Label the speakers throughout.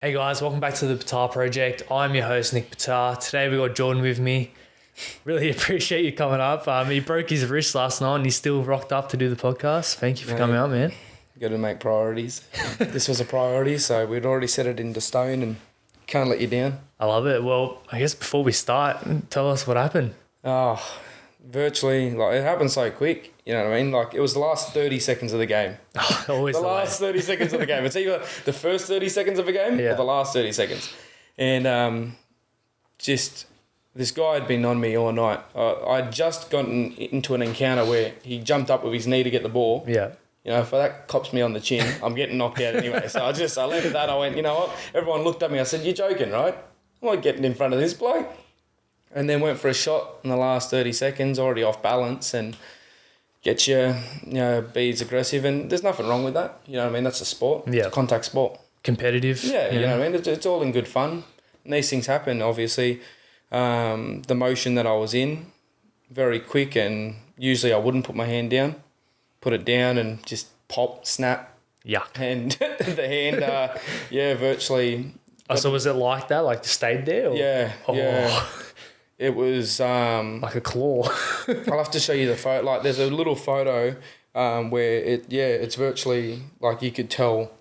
Speaker 1: Hey guys, welcome back to the Betar Project. I'm your host, Nick Betar. Today we got Jordan with me. Really appreciate you coming up. He broke his wrist last night and he's still rocked up to do the podcast. Thank you for coming out, man.
Speaker 2: Got to make priorities. This was a priority, so we'd already set it into stone and can't let you down.
Speaker 1: I love it. Well, I guess before we start, tell us what happened.
Speaker 2: Oh, virtually, it happened so quick. You know what I mean? It was the last 30 seconds of the game.
Speaker 1: Always
Speaker 2: the last 30 seconds of the game. It's either the first 30 seconds of a game or the last 30 seconds. And just this guy had been on me all night. I'd just gotten into an encounter where he jumped up with his knee to get the ball.
Speaker 1: Yeah.
Speaker 2: You know, if that cops me on the chin, I'm getting knocked out anyway. So I left that. I went, you know what? Everyone looked at me. I said, "You're joking, right? I'm not getting in front of this bloke." And then went for a shot in the last 30 seconds, already off balance, and get you know, be as aggressive. And there's nothing wrong with that. You know what I mean? That's a sport.
Speaker 1: Yeah.
Speaker 2: It's a contact sport.
Speaker 1: Competitive.
Speaker 2: Yeah, you know what I mean? It's all in good fun. And these things happen, obviously. The motion that I was in, very quick, and usually I wouldn't put my hand down. Put it down and just pop, snap.
Speaker 1: Yuck.
Speaker 2: And the hand, virtually.
Speaker 1: Oh, so was it like that? Like stayed there? Or?
Speaker 2: Yeah, yeah. It was...
Speaker 1: like a claw.
Speaker 2: I'll have to show you the photo. There's a little photo where it's virtually like you could tell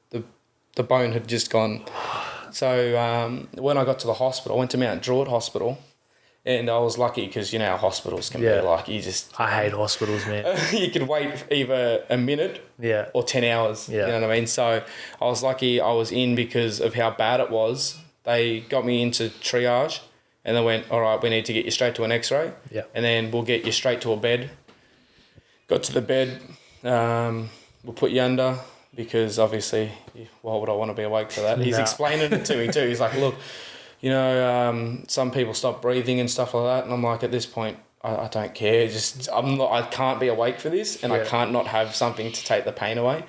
Speaker 2: the bone had just gone. So when I got to the hospital, I went to Mount Druitt Hospital, and I was lucky because you know how hospitals can be like.
Speaker 1: I hate hospitals, man.
Speaker 2: You could wait either a minute or 10 hours.
Speaker 1: Yeah.
Speaker 2: You know what I mean? So I was lucky I was in because of how bad it was. They got me into triage and they went, "All right, we need to get you straight to an x-ray.
Speaker 1: Yeah.
Speaker 2: And then we'll get you straight to a bed." Got to the bed. We'll put you under because obviously, why would I want to be awake for that? He's explaining it to me too. He's like, "Look, you know, some people stop breathing and stuff like that." And I'm like, at this point, I don't care. I can't be awake for this, and I can't not have something to take the pain away.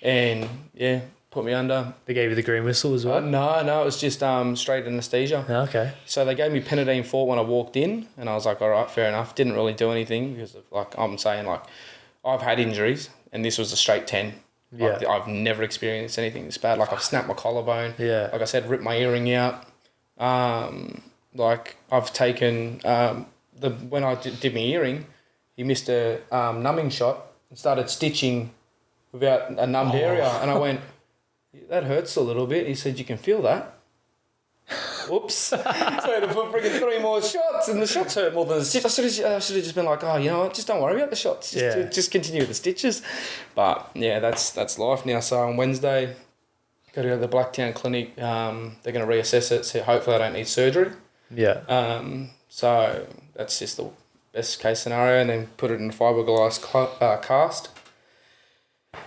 Speaker 2: And yeah, put me under.
Speaker 1: They gave you the green whistle as well?
Speaker 2: No, it was just straight anesthesia.
Speaker 1: Okay.
Speaker 2: So they gave me Penadine 4 when I walked in, and I was like, all right, fair enough. Didn't really do anything because of, I'm saying, I've had injuries, and this was a straight 10.
Speaker 1: Yeah.
Speaker 2: I've never experienced anything this bad. I've snapped my collarbone.
Speaker 1: Yeah.
Speaker 2: Like I said, ripped my earring out. I've taken when I did my earring, he missed a numbing shot and started stitching without a numbed area, and I went, "That hurts a little bit." He said, "You can feel that." Oops. So I had to put freaking 3 more shots, and the shots hurt more than the stitches. I should have just been like, "Oh, you know what? Just don't worry about the shots. Just continue with the stitches." But yeah, that's life now. So on Wednesday, go to the Blacktown Clinic. They're going to reassess it, so hopefully I don't need surgery.
Speaker 1: Yeah.
Speaker 2: So that's just the best case scenario, and then put it in a fiberglass cast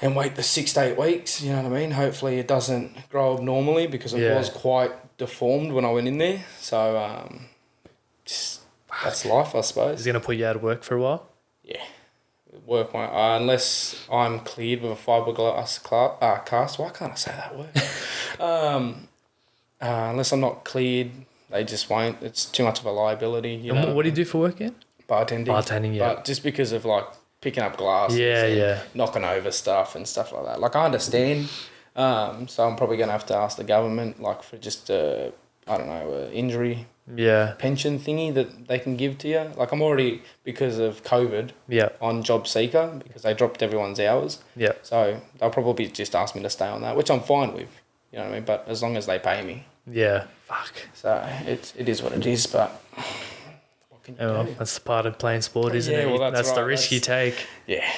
Speaker 2: and wait the 6 to 8 weeks. You know what I mean? Hopefully it doesn't grow abnormally because it was quite deformed when I went in there. So that's life, I suppose.
Speaker 1: He's going to put you out of work for a while?
Speaker 2: Yeah. Work my unless I'm cleared with a fiberglass cast. Why can't I say that word? Unless I'm not cleared, they just won't. It's too much of a liability. You know.
Speaker 1: What do you do for work again?
Speaker 2: Bartending,
Speaker 1: yeah.
Speaker 2: But just because of picking up glasses, knocking over stuff and stuff like that. I understand. So I'm probably gonna have to ask the government for just a injury pension thingy that they can give to you. I'm already, because of COVID, on Job Seeker because they dropped everyone's hours.
Speaker 1: Yeah.
Speaker 2: So they'll probably just ask me to stay on that, which I'm fine with. You know what I mean? But as long as they pay me.
Speaker 1: Yeah. Fuck.
Speaker 2: So it is what it is, but what can you do?
Speaker 1: That's the part of playing sport, isn't it?
Speaker 2: Well, that's
Speaker 1: the risk you take.
Speaker 2: Yeah.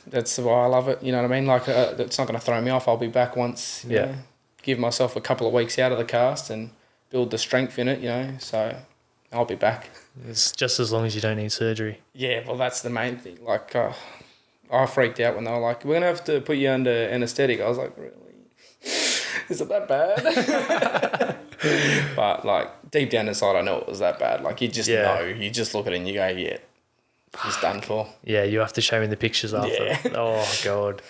Speaker 2: That's why I love it. You know what I mean? It's not going to throw me off. I'll be back once. You know, give myself a couple of weeks out of the cast and build the strength in it. You know, so I'll be back.
Speaker 1: It's just as long as you don't need surgery.
Speaker 2: Yeah, well, that's the main thing. I freaked out when they were like, "We're gonna have to put you under anaesthetic." I was like, "Really? Is it that bad?" But deep down inside, I know it was that bad. You just know. You just look at it and you go, "Yeah, he's done for."
Speaker 1: Yeah, you have to show me the pictures after.
Speaker 2: Yeah.
Speaker 1: Oh God.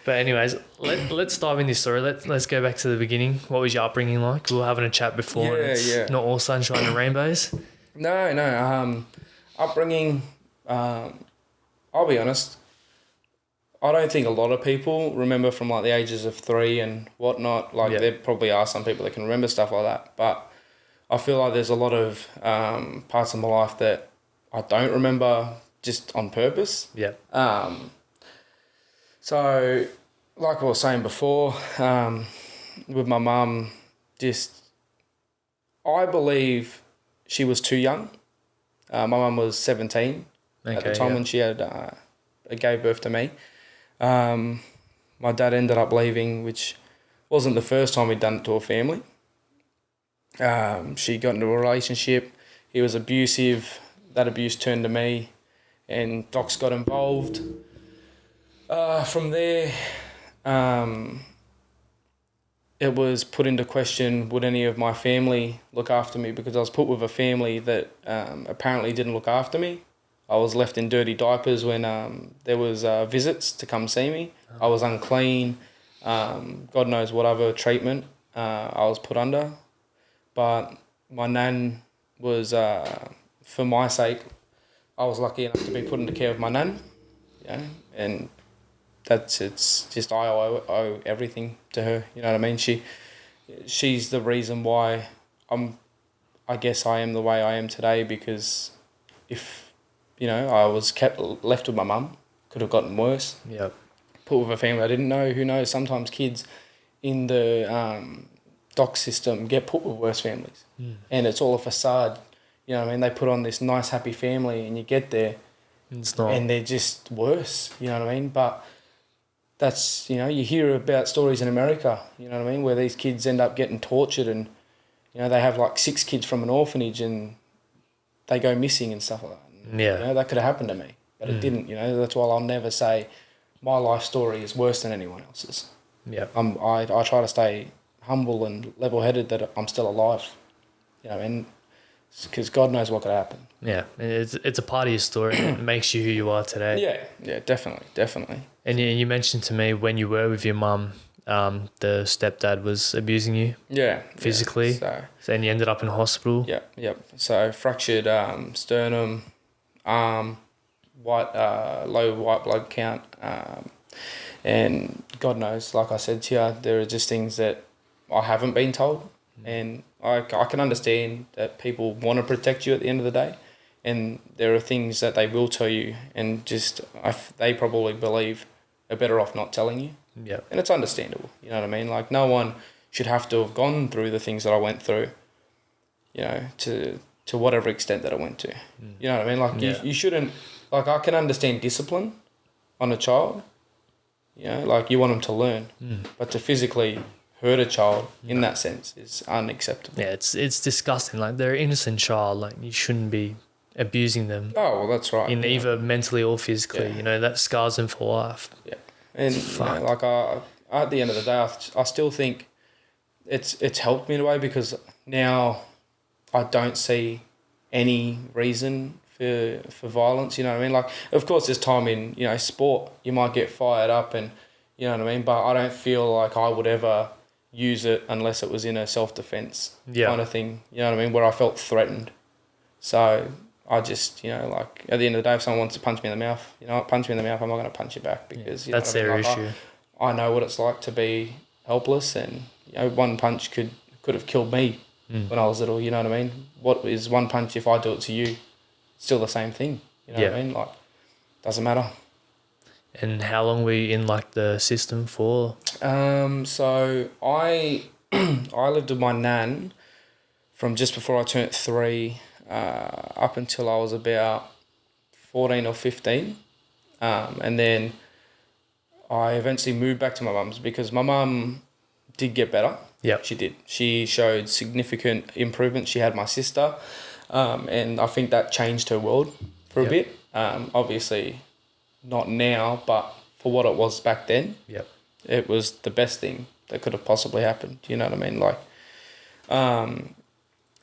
Speaker 1: But anyways, let's dive in this story. Let's go back to the beginning. What was your upbringing like? We were having a chat before.
Speaker 2: Yeah,
Speaker 1: and it's not all sunshine and rainbows.
Speaker 2: No. Upbringing. I'll be honest. I don't think a lot of people remember from like the ages of 3 and whatnot. Like there probably are some people that can remember stuff like that, but I feel like there's a lot of parts of my life that I don't remember just on purpose.
Speaker 1: Yeah.
Speaker 2: So, like I was saying before, with my mum, I believe she was too young. My mum was 17 at the time when she had gave birth to me. My dad ended up leaving, which wasn't the first time he'd done it to a family. She got into a relationship. He was abusive. That abuse turned to me, and docs got involved. From there, it was put into question, would any of my family look after me? Because I was put with a family that apparently didn't look after me. I was left in dirty diapers when there was visits to come see me. I was unclean. God knows what other treatment I was put under. But my nan was, for my sake, I was lucky enough to be put into care of my nan. Yeah, and it's just I owe everything to her. You know what I mean? She's the reason why I guess I am the way I am today, because if I was left with my mum, could have gotten worse.
Speaker 1: Yep.
Speaker 2: Put with a family I didn't know. Who knows? Sometimes kids in the doc system get put with worse families, and it's all a facade. You know what I mean? They put on this nice, happy family, and you get there,
Speaker 1: it's not.
Speaker 2: and they're just worse. You know what I mean? But that's, you hear about stories in America, you know what I mean, where these kids end up getting tortured, and, they have like 6 kids from an orphanage and they go missing and stuff like that. And,
Speaker 1: Yeah.
Speaker 2: That could have happened to me, but it didn't, That's why I'll never say my life story is worse than anyone else's.
Speaker 1: Yeah.
Speaker 2: I try to stay humble and level-headed that I'm still alive, because God knows what could happen.
Speaker 1: Yeah, it's a part of your story that makes you who you are today.
Speaker 2: Yeah, definitely.
Speaker 1: And you mentioned to me when you were with your mum, the stepdad was abusing you.
Speaker 2: Yeah.
Speaker 1: Physically.
Speaker 2: Yeah,
Speaker 1: And you ended up in hospital.
Speaker 2: Yep. So fractured sternum, arm, low white blood count, and God knows, like I said to you, there are just things that I haven't been told, and I can understand that people want to protect you at the end of the day, and there are things that they will tell you, and they probably believe are better off not telling you.
Speaker 1: Yeah.
Speaker 2: And it's understandable, you know what I mean? Like, no one should have to have gone through the things that I went through, to whatever extent that I went to. You know what I mean? Like, you shouldn't, like, I can understand discipline on a child, like you want them to learn, but to physically hurt a child in that sense is unacceptable.
Speaker 1: Yeah, it's disgusting. Like, they're an innocent child. Like, you shouldn't be abusing them.
Speaker 2: Oh, well, that's right.
Speaker 1: In either mentally or physically, that scars them for life.
Speaker 2: Yeah. And, at the end of the day, I still think it's helped me in a way, because now I don't see any reason for violence, you know what I mean? Like, of course, there's time in, sport, you might get fired up and, you know what I mean? But I don't feel like I would ever use it unless it was in a self-defense kind of thing, you know what I mean? Where I felt threatened. So I just, like, at the end of the day, if someone wants to punch me in the mouth, punch me in the mouth, I'm not going to punch you back, because
Speaker 1: that's their issue.
Speaker 2: I know what it's like to be helpless, and one punch could have killed me when I was little. You know what I mean? What is one punch if I do it to you? It's still the same thing. You know what I mean? Like, doesn't matter.
Speaker 1: And how long were you in like the system for?
Speaker 2: So I lived with my nan from just before I turned 3 up until I was about 14 or 15, and then I eventually moved back to my mum's, because my mum did get better.
Speaker 1: Yeah,
Speaker 2: she did. She showed significant improvement. She had my sister, and I think that changed her world for a bit. Obviously, not now, but for what it was back then, it was the best thing that could have possibly happened. You know what I mean? Like,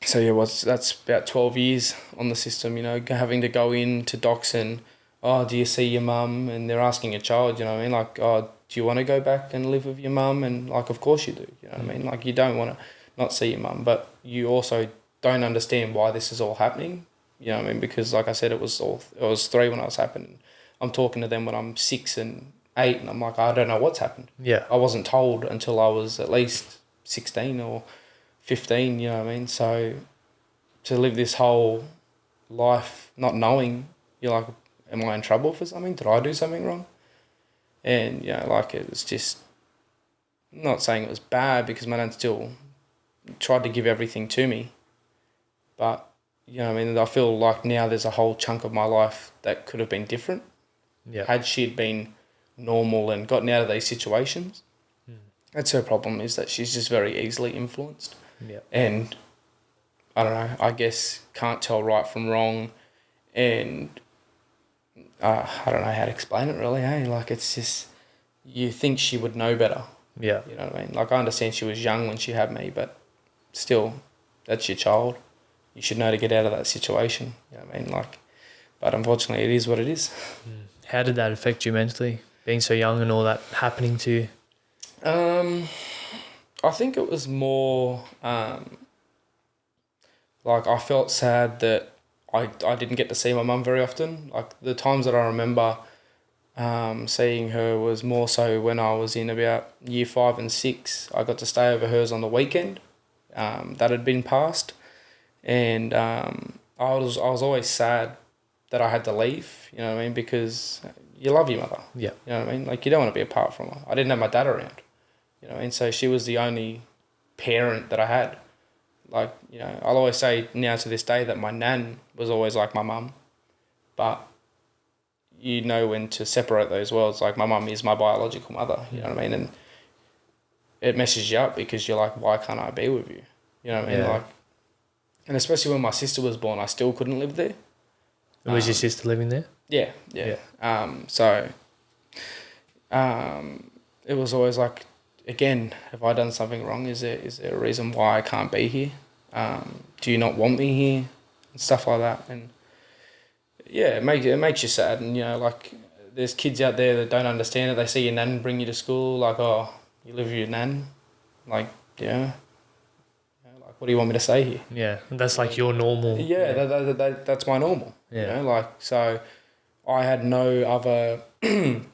Speaker 2: so yeah, that's about 12 years on the system. Having to go into docs and, oh, do you see your mum? And they're asking a child, you know what I mean? Like, oh, do you want to go back and live with your mum? And, like, of course you do, you know what I mean? Like, you don't want to not see your mum, but you also don't understand why this is all happening, you know what I mean? Because, like I said, it was 3 when I was happening. I'm talking to them when I'm 6 and 8, and I'm like, I don't know what's happened.
Speaker 1: Yeah.
Speaker 2: I wasn't told until I was at least 16 or 15, you know what I mean? So to live this whole life not knowing, you're like, am I in trouble for something? Did I do something wrong? And, you know, like, it was just, not saying it was bad, because my dad still tried to give everything to me. But, you know what I mean? I feel like now there's a whole chunk of my life that could have been different.
Speaker 1: Yeah.
Speaker 2: Had she been normal and gotten out of these situations. That's her problem, is that she's just very easily influenced.
Speaker 1: Yeah.
Speaker 2: And, I don't know, I guess can't tell right from wrong. And I don't know how to explain it really, hey? Like, it's just, you think she would know better.
Speaker 1: Yeah.
Speaker 2: You know what I mean? Like, I understand she was young when she had me, but still, that's your child. You should know to get out of that situation. You know what I mean? Like, but unfortunately, it is what it is.
Speaker 1: How did that affect you mentally, being so young and all that happening to you?
Speaker 2: I think it was more like, I felt sad that I didn't get to see my mum very often. Like, the times that I remember seeing her was more so when I was in about year 5 and 6. I got to stay over hers on the weekend. That had been passed, and I was always sad that I had to leave. You know what I mean? Because you love your mother.
Speaker 1: Yeah.
Speaker 2: You know what I mean? Like, you don't want to be apart from her. I didn't have my dad around. You know what I mean? So she was the only parent that I had. Like, you know, I'll always say now to this day that my nan was always like my mum, but you know when to separate those worlds. Like, my mum is my biological mother, you know what I mean? And it messes you up, because you're like, why can't I be with you? You know what I mean?
Speaker 1: Yeah.
Speaker 2: Like, and especially when my sister was born, I still couldn't live there.
Speaker 1: Was your sister living there?
Speaker 2: Yeah. So it was always like, again, have I done something wrong? Is there a reason why I can't be here? Do you not want me here? And stuff like that. And yeah, it makes you sad. And, you know, like, there's kids out there that don't understand it. They see your nan bring you to school, like, oh, you live with your nan? Like, yeah. You know, like, what do you want me to say here?
Speaker 1: Yeah, and that's like your normal.
Speaker 2: Yeah, that's my normal.
Speaker 1: Yeah.
Speaker 2: You know, like, so I had no other, you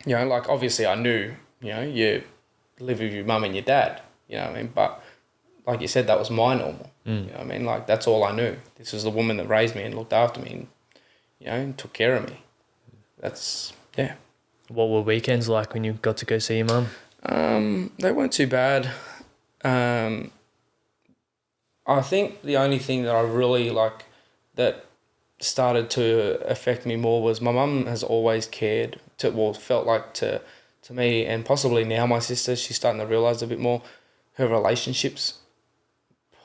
Speaker 2: know, like, obviously I knew, you know, you live with your mum and your dad, you know what I mean? But like you said, that was my normal. You know what I mean? Like, that's all I knew. This was the woman that raised me and looked after me and, you know, and took care of me. That's, yeah.
Speaker 1: What were weekends like when you got to go see your mum?
Speaker 2: They weren't too bad. I think the only thing that I really, like, that started to affect me more was my mum has always cared felt like to me, and possibly now my sister, she's starting to realise a bit more, her relationships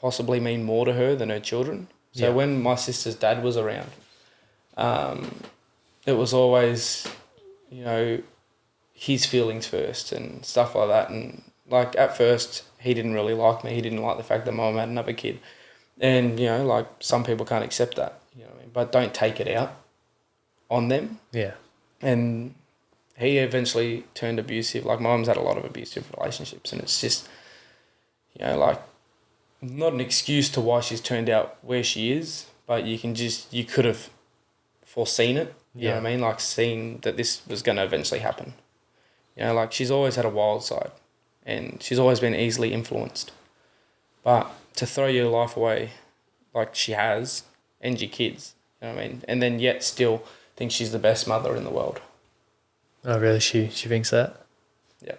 Speaker 2: possibly mean more to her than her children. So when my sister's dad was around, it was always, you know, his feelings first and stuff like that. And, like, at first he didn't really like me. He didn't like the fact that my mum had another kid. And, you know, like, some people can't accept that, you know what I mean? But don't take it out on them.
Speaker 1: Yeah.
Speaker 2: And he eventually turned abusive. Like, my mum's had a lot of abusive relationships, and it's just, you know, like, not an excuse to why she's turned out where she is, but you could have foreseen it. You know what I mean? Like, seeing that this was going to eventually happen. You know, like, she's always had a wild side, and she's always been easily influenced. But to throw your life away like she has, and your kids, you know what I mean? And then yet still think she's the best mother in the world.
Speaker 1: Oh, really? She thinks that?
Speaker 2: Yeah.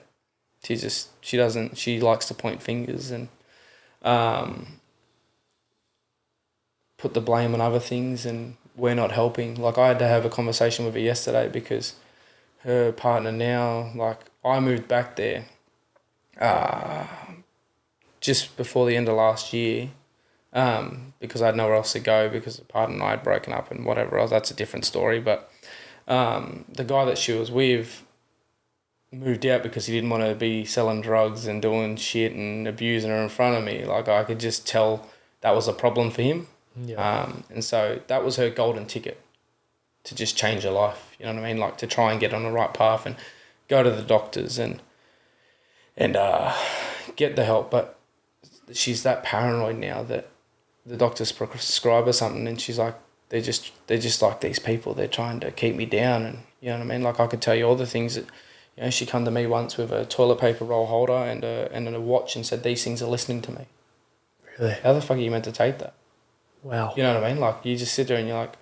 Speaker 2: She likes to point fingers and put the blame on other things, and we're not helping. Like, I had to have a conversation with her yesterday, because her partner now, like, I moved back there just before the end of last year, because I had nowhere else to go, because the partner and I had broken up and whatever else. That's a different story. But the guy that she was with moved out because he didn't want to be selling drugs and doing shit and abusing her in front of me. Like, I could just tell that was a problem for him.
Speaker 1: Yeah.
Speaker 2: And so that was her golden ticket to just change her life. You know what I mean? Like, to try and get on the right path and go to the doctors and get the help. But she's that paranoid now that the doctors prescribe her something, and she's like, they're just like these people. They're trying to keep me down, and you know what I mean? Like, I could tell you all the things that You know, she come to me once with a toilet paper roll holder and a watch and said, these things are listening to me.
Speaker 1: Really?
Speaker 2: How the fuck are you meant to take that?
Speaker 1: Wow.
Speaker 2: You know what I mean? Like, you just sit there and you're like,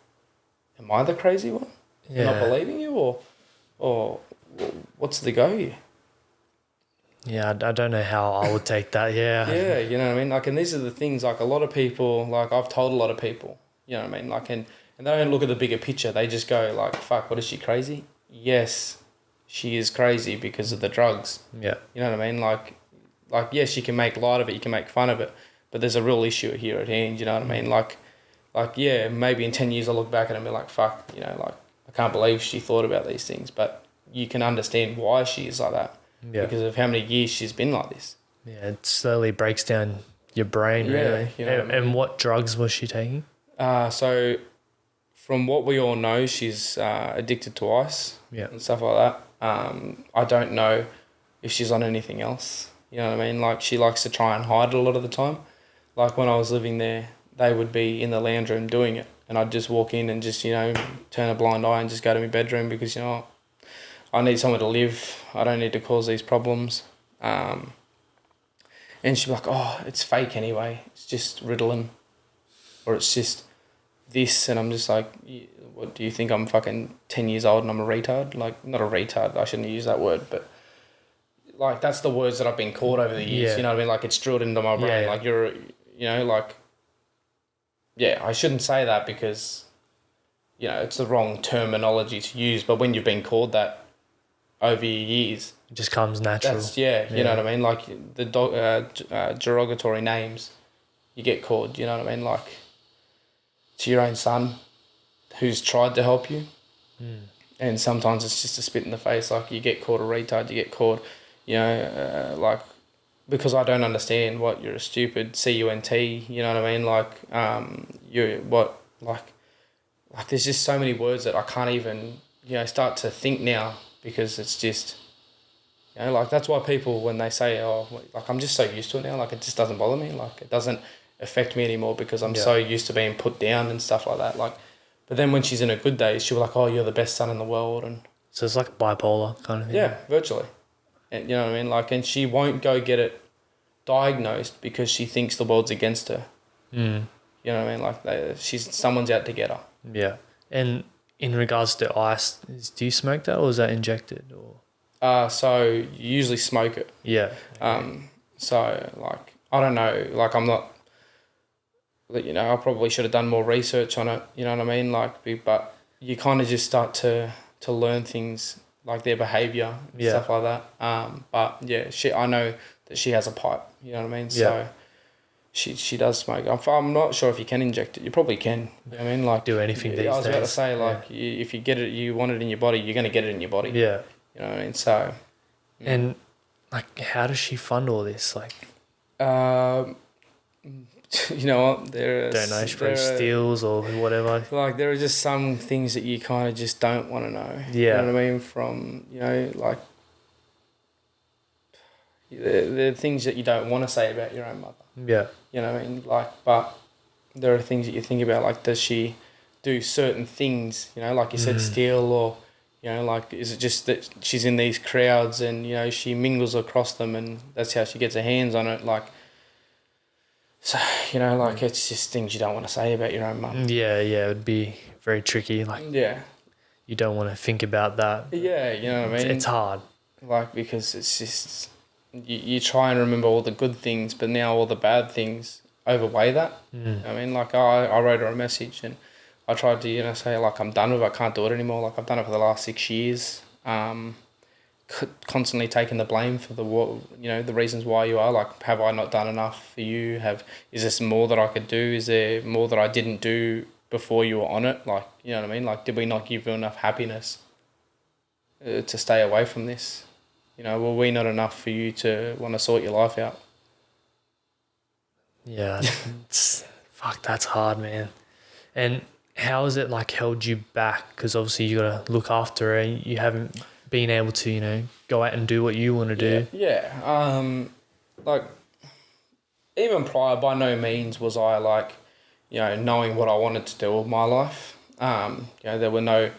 Speaker 2: am I the crazy one?
Speaker 1: Yeah.
Speaker 2: Not believing you, or what's the go here?
Speaker 1: Yeah, I don't know how I would take that. Yeah.
Speaker 2: Yeah, you know what I mean? Like, and these are the things, like, a lot of people, like, I've told a lot of people, you know what I mean? Like, and they don't look at the bigger picture. They just go, like, fuck, what, is she crazy? Yes, she is crazy because of the drugs.
Speaker 1: Yeah.
Speaker 2: You know what I mean? Like, yes, you can make light of it, you can make fun of it, but there's a real issue here at hand, you know what I mean? Like, yeah, maybe in 10 years I'll look back at it and be like, fuck, you know, like, I can't believe she thought about these things, but you can understand why she is like that.
Speaker 1: Yeah.
Speaker 2: Because of how many years she's been like this.
Speaker 1: Yeah, it slowly breaks down your brain,
Speaker 2: Yeah,
Speaker 1: really.
Speaker 2: you know what I mean?
Speaker 1: And what drugs was she taking?
Speaker 2: So from what we all know, she's addicted to ice and stuff like that. I don't know if she's on anything else. You know what I mean? Like, she likes to try and hide it a lot of the time. Like, when I was living there, they would be in the lounge room doing it, and I'd just walk in and just, you know, turn a blind eye and just go to my bedroom because, you know, I need somewhere to live. I don't need to cause these problems. And she'd be like, oh, it's fake anyway. It's just Ritalin. Or it's just this. And I'm just like, what, do you think I'm fucking 10 years old and I'm a retard? Like, not a retard. I shouldn't use that word. But, like, that's the words that I've been called over the years.
Speaker 1: Yeah.
Speaker 2: You know what I mean? Like, it's drilled into my brain.
Speaker 1: Yeah.
Speaker 2: Like, you're, you know, like, yeah, I shouldn't say that because, you know, it's the wrong terminology to use. But when you've been called that over your years,
Speaker 1: It just comes natural.
Speaker 2: that's, you know what I mean? Like, the derogatory names you get called, you know what I mean? Like, to your own son who's tried to help you. And sometimes it's just a spit in the face. Like, you get called a retard, you get called, you know, like, because I don't understand what you're a stupid CUNT, you know what I mean? Like, like there's just so many words that I can't even, you know, start to think now because it's just, you know, like, that's why people, when they say, oh, like, I'm just so used to it now, like, it just doesn't bother me. Like, it doesn't affect me anymore because I'm so used to being put down and stuff like that. Like, but then when she's in a good day, she'll be like, oh, you're the best son in the world. And
Speaker 1: So it's like bipolar kind of thing.
Speaker 2: yeah, virtually. And, you know what I mean? Like, and she won't go get it diagnosed because she thinks the world's against her. You know what I mean? Like, someone's out to get her.
Speaker 1: Yeah. And in regards to ice, do you smoke that or is that injected? Or
Speaker 2: So you usually smoke it.
Speaker 1: yeah.
Speaker 2: So, like, I don't know. Like, I'm not, you know, I probably should have done more research on it. You know what I mean? Like, but you kind of just start to learn things, like their behaviour and stuff like that. But yeah, I know that she has a pipe. You know what I mean? So she does smoke. I'm not sure if you can inject it. You probably can. You know what I mean? Like,
Speaker 1: Do anything these days.
Speaker 2: I was about to say, like, if you get it, you want it in your body, you're going to get it in your body.
Speaker 1: Yeah.
Speaker 2: You know what I mean? So.
Speaker 1: And like, how does she fund all this? Like,
Speaker 2: you know what?
Speaker 1: don't know, she probably steals or whatever.
Speaker 2: Like, there are just some things that you kind of just don't want to know.
Speaker 1: Yeah.
Speaker 2: You know what I mean? From, you know, like, there are things that you don't want to say about your own mother.
Speaker 1: Yeah.
Speaker 2: You know what I mean? Like, but there are things that you think about, like, does she do certain things, you know, like you said, steal, or, you know, like, is it just that she's in these crowds and, you know, she mingles across them and that's how she gets her hands on it, like, so, you know, like, it's just things you don't want to say about your own mum.
Speaker 1: Yeah, it would be very tricky. Like,
Speaker 2: Yeah.
Speaker 1: you don't want to think about that.
Speaker 2: Yeah, you know what I mean?
Speaker 1: It's hard.
Speaker 2: Like, because it's just, you try and remember all the good things, but now all the bad things overweigh that. You know what I mean? Like, I wrote her a message and I tried to, you know, say, like, I'm done with it, I can't do it anymore. Like, I've done it for the last 6 years. Constantly taking the blame for you know, the reasons why you are. Like, have I not done enough for you? Is there more that I could do? Is there more that I didn't do before you were on it? Like, you know what I mean? Like, did we not give you enough happiness to stay away from this? You know, were we not enough for you to want to sort your life out?
Speaker 1: Yeah. Fuck, that's hard, man. And how has it, like, held you back? Because obviously you got to look after her and you haven't been able to, you know, go out and do what you want to do.
Speaker 2: Yeah. Like, even prior, by no means was I, like, you know, knowing what I wanted to do with my life. You know, there were no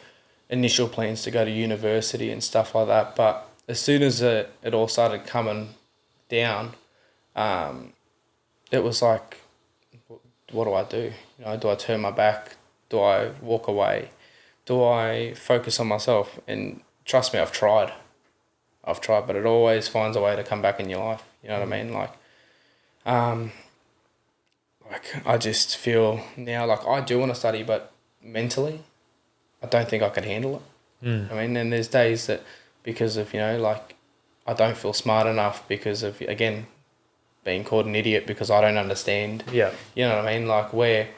Speaker 2: initial plans to go to university and stuff like that. But as soon as it all started coming down, it was like, what do I do? You know, do I turn my back? Do I walk away? Do I focus on myself? And trust me, I've tried, but it always finds a way to come back in your life. You know what I mean? Like I just feel now like I do want to study, but mentally, I don't think I could handle it. I mean, and there's days that because of, you know, like I don't feel smart enough because of, again, being called an idiot because I don't understand.
Speaker 1: Yeah.
Speaker 2: You know what I mean? Like where,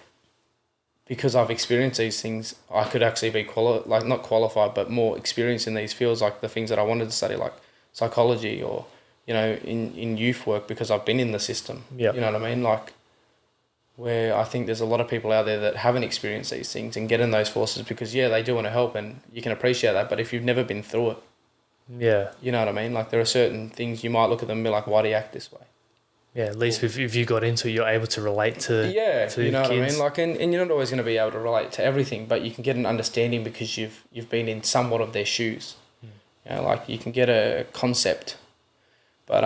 Speaker 2: because I've experienced these things, I could actually be not qualified, but more experienced in these fields, like the things that I wanted to study, like psychology or, you know, in youth work, because I've been in the system.
Speaker 1: Yeah.
Speaker 2: You know what I mean? Like where I think there's a lot of people out there that haven't experienced these things and get in those forces because, yeah, they do want to help and you can appreciate that. But if you've never been through it,
Speaker 1: Yeah.
Speaker 2: you know what I mean? Like there are certain things you might look at them and be like, why do you act this way?
Speaker 1: Yeah, at least if you got into it, you're able to relate to
Speaker 2: you know
Speaker 1: kids.
Speaker 2: what I mean? Like, and you're not always going to be able to relate to everything, but you can get an understanding because you've been in somewhat of their shoes. You know, like you can get a concept, but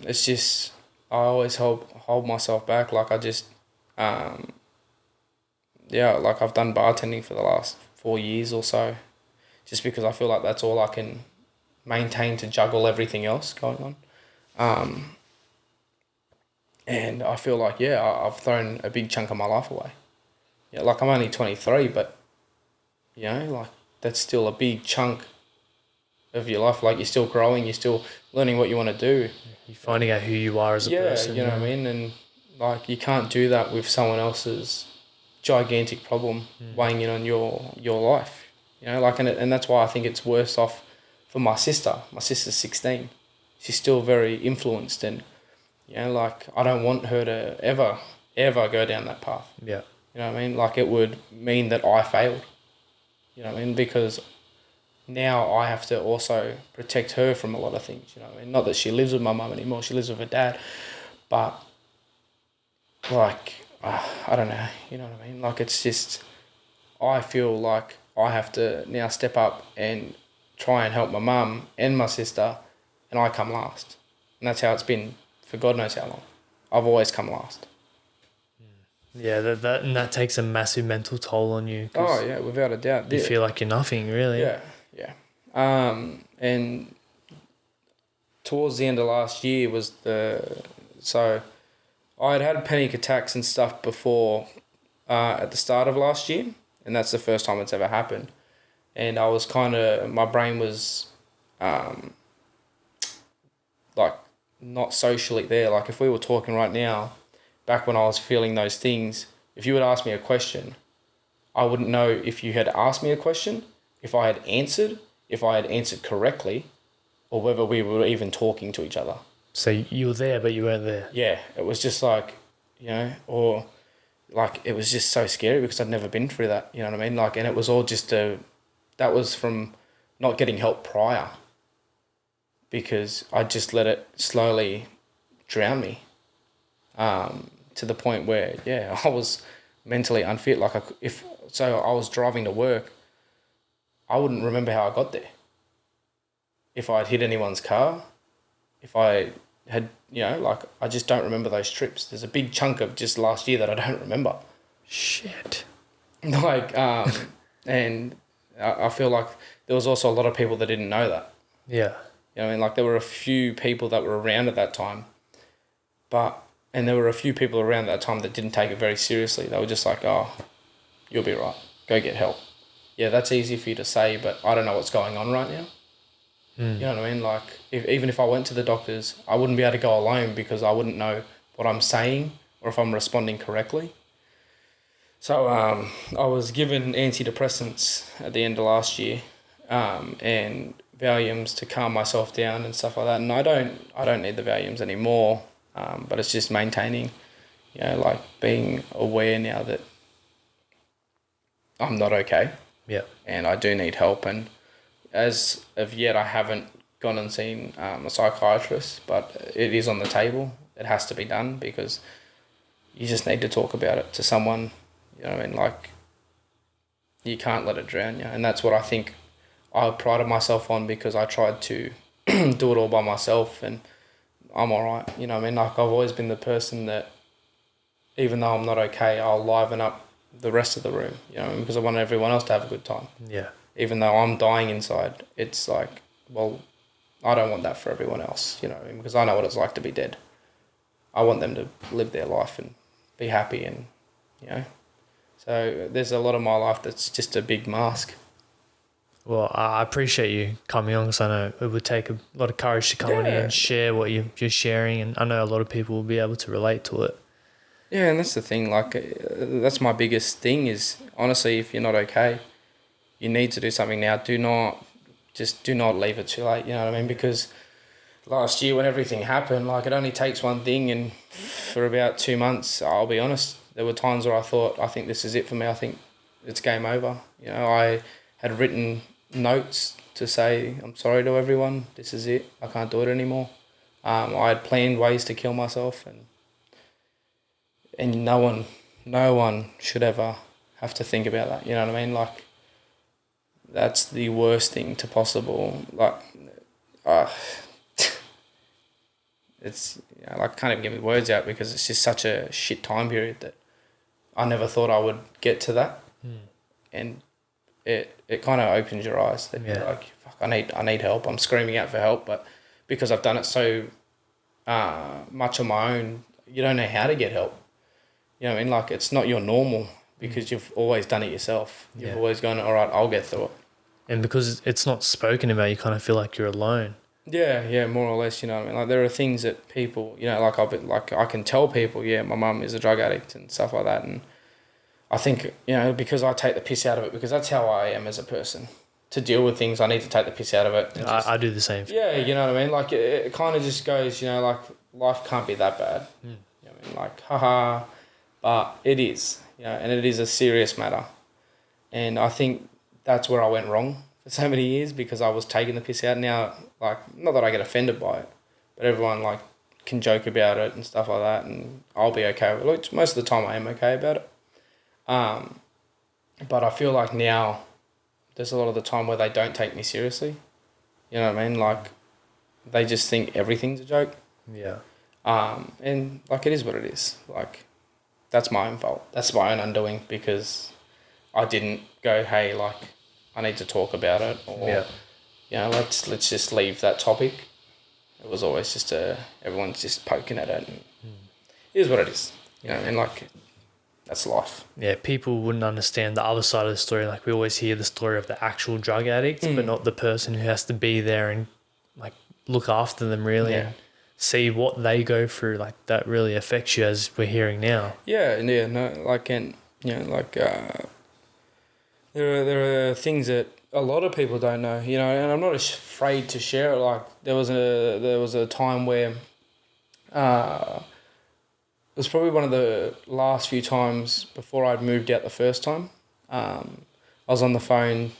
Speaker 2: it's just I always hold myself back. Like I just like I've done bartending for the last 4 years or so, just because I feel like that's all I can maintain to juggle everything else going on. And I feel like, I've thrown a big chunk of my life away. Yeah, like I'm only 23, but, you know, like that's still a big chunk of your life. Like you're still growing, you're still learning what you want to do.
Speaker 1: You're finding out who you are as a person.
Speaker 2: Yeah, you know what I mean? And like you can't do that with someone else's gigantic problem weighing in on your life. You know, like, and that's why I think it's worse off for my sister. My sister's 16. She's still very influenced and, you know, like I don't want her to ever go down that path.
Speaker 1: Yeah.
Speaker 2: You know what I mean? Like it would mean that I failed. You know what I mean? Because now I have to also protect her from a lot of things. You know what I mean? Not that she lives with my mum anymore. She lives with her dad. But like, I don't know. You know what I mean? Like it's just, I feel like I have to now step up and try and help my mum and my sister, and I come last. And that's how it's been for God knows how long. I've always come last.
Speaker 1: Yeah, that takes a massive mental toll on you.
Speaker 2: Oh, yeah, without a doubt.
Speaker 1: You feel like you're nothing, really.
Speaker 2: Yeah. And towards the end of last year was so I'd had panic attacks and stuff before at the start of last year, and that's the first time it's ever happened. And I was my brain was like not socially there. Like if we were talking right now, back when I was feeling those things, if you would ask me a question, I wouldn't know if you had asked me a question, if I had answered correctly, or whether we were even talking to each other.
Speaker 1: So you were there, but you weren't there.
Speaker 2: Yeah, it was just like, you know, or like it was just so scary because I'd never been through that, you know what I mean? Like, and it was all just that was from not getting help prior, because I just let it slowly drown me, to the point where, I was mentally unfit. Like I was driving to work, I wouldn't remember how I got there. If I'd hit anyone's car, if I had, you know, like I just don't remember those trips. There's a big chunk of just last year that I don't remember.
Speaker 1: Shit.
Speaker 2: Like, and I feel like there was also a lot of people that didn't know that.
Speaker 1: Yeah.
Speaker 2: You know what I mean? Like there were a few people that were around at that time, and there were a few people around at that time that didn't take it very seriously. They were just like, oh, you'll be right. Go get help. Yeah, that's easy for you to say, but I don't know what's going on right now. You know what I mean? Like even if I went to the doctors, I wouldn't be able to go alone because I wouldn't know what I'm saying or if I'm responding correctly. So I was given antidepressants at the end of last year, and Valiums to calm myself down and stuff like that. And I don't need the Valiums anymore, but it's just maintaining, you know, like being aware now that I'm not okay.
Speaker 1: Yeah.
Speaker 2: And I do need help. And as of yet, I haven't gone and seen a psychiatrist, but it is on the table. It has to be done because you just need to talk about it to someone. You know what I mean? Like, you can't let it drown you. And that's what I think I prided myself on, because I tried to do it all by myself, and I'm all right. You know what I mean? Like, I've always been the person that, even though I'm not okay, I'll liven up the rest of the room, you know, because I want everyone else to have a good time.
Speaker 1: Yeah.
Speaker 2: Even though I'm dying inside, it's like, well, I don't want that for everyone else, you know, because I know what it's like to be dead. I want them to live their life and be happy, and, you know. So there's a lot of my life that's just a big mask.
Speaker 1: Well, I appreciate you coming on, because I know it would take a lot of courage to come on here and share what you're sharing, and I know a lot of people will be able to relate to it.
Speaker 2: Yeah, and that's the thing, like, that's my biggest thing is, honestly, if you're not okay, you need to do something now. Do not leave it too late, you know what I mean? Because last year when everything happened, like, it only takes one thing, and for about 2 months, I'll be honest, there were times where I thought, I think this is it for me, I think it's game over. You know, I had written notes to say, I'm sorry to everyone, this is it, I can't do it anymore. I had planned ways to kill myself, and no one should ever have to think about that, you know what I mean? Like, that's the worst thing to possible, like, it's, you know, like, I can't even get my words out, because it's just such a shit time period that I never thought I would get to that. And it kind of opens your eyes that you're like, fuck, I need help. I'm screaming out for help, but because I've done it so much on my own, you don't know how to get help. You know what I mean? Like, it's not your normal, because you've always done it yourself. You've always gone, all right, I'll get through it. And
Speaker 1: because it's not spoken about, you kind of feel like you're alone.
Speaker 2: Yeah, more or less, you know what I mean? Like, there are things that people, you know, like I can tell people, yeah, my mum is a drug addict and stuff like that, and I think, you know, because I take the piss out of it, because that's how I am as a person. To deal with things, I need to take the piss out of it.
Speaker 1: I do the same thing.
Speaker 2: Yeah, you know what I mean? Like, it kind of just goes, you know, like, life can't be that bad. You know what I mean? Like, haha, but it is, you know, and it is a serious matter. And I think that's where I went wrong for so many years, because I was taking the piss out. Now, like, not that I get offended by it, but everyone, like, can joke about it and stuff like that, and I'll be okay with it. Like, most of the time I am okay about it. But I feel like now there's a lot of the time where they don't take me seriously. You know what I mean? Like, they just think everything's a joke.
Speaker 1: Yeah.
Speaker 2: And, like, it is what it is. Like, that's my own fault. That's my own undoing, because I didn't go, hey, like, I need to talk about it, or, you know, let's just leave that topic. It was always just everyone's just poking at it, and it is what it is. You know, and, like, that's life.
Speaker 1: Yeah, people wouldn't understand the other side of the story. Like, we always hear the story of the actual drug addict, but not the person who has to be there and, like, look after them, really, and see what they go through. Like, that really affects you, as we're hearing now.
Speaker 2: Yeah, no, like, and, you know, like, there are things that a lot of people don't know, you know, and I'm not afraid to share it. Like, there was a time where it was probably one of the last few times before I'd moved out the first time. I was on the phone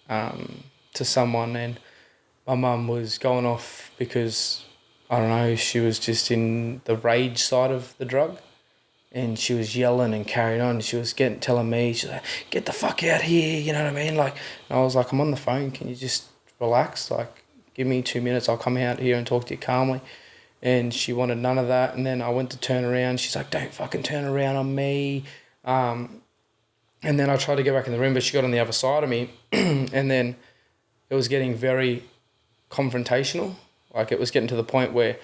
Speaker 2: to someone, and my mum was going off because, I don't know, she was just in the rage side of the drug, and she was yelling and carrying on. She was telling me, she's like, get the fuck out here, you know what I mean? Like, and I was like, I'm on the phone, can you just relax? Like, give me 2 minutes, I'll come out here and talk to you calmly. And she wanted none of that. And then I went to turn around. She's like, don't fucking turn around on me. And then I tried to get back in the room, but she got on the other side of me. And then it was getting very confrontational. Like, it was getting to the point where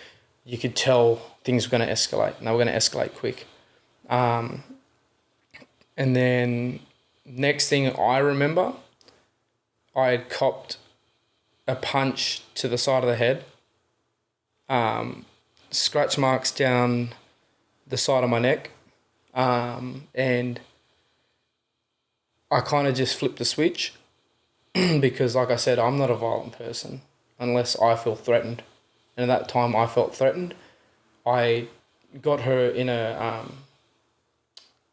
Speaker 2: you could tell things were going to escalate. And they were going to escalate quick. And then next thing I remember, I had copped a punch to the side of the head. Scratch marks down the side of my neck, and I kind of just flipped the switch because, like I said, I'm not a violent person unless I feel threatened, and at that time I felt threatened. I got her in a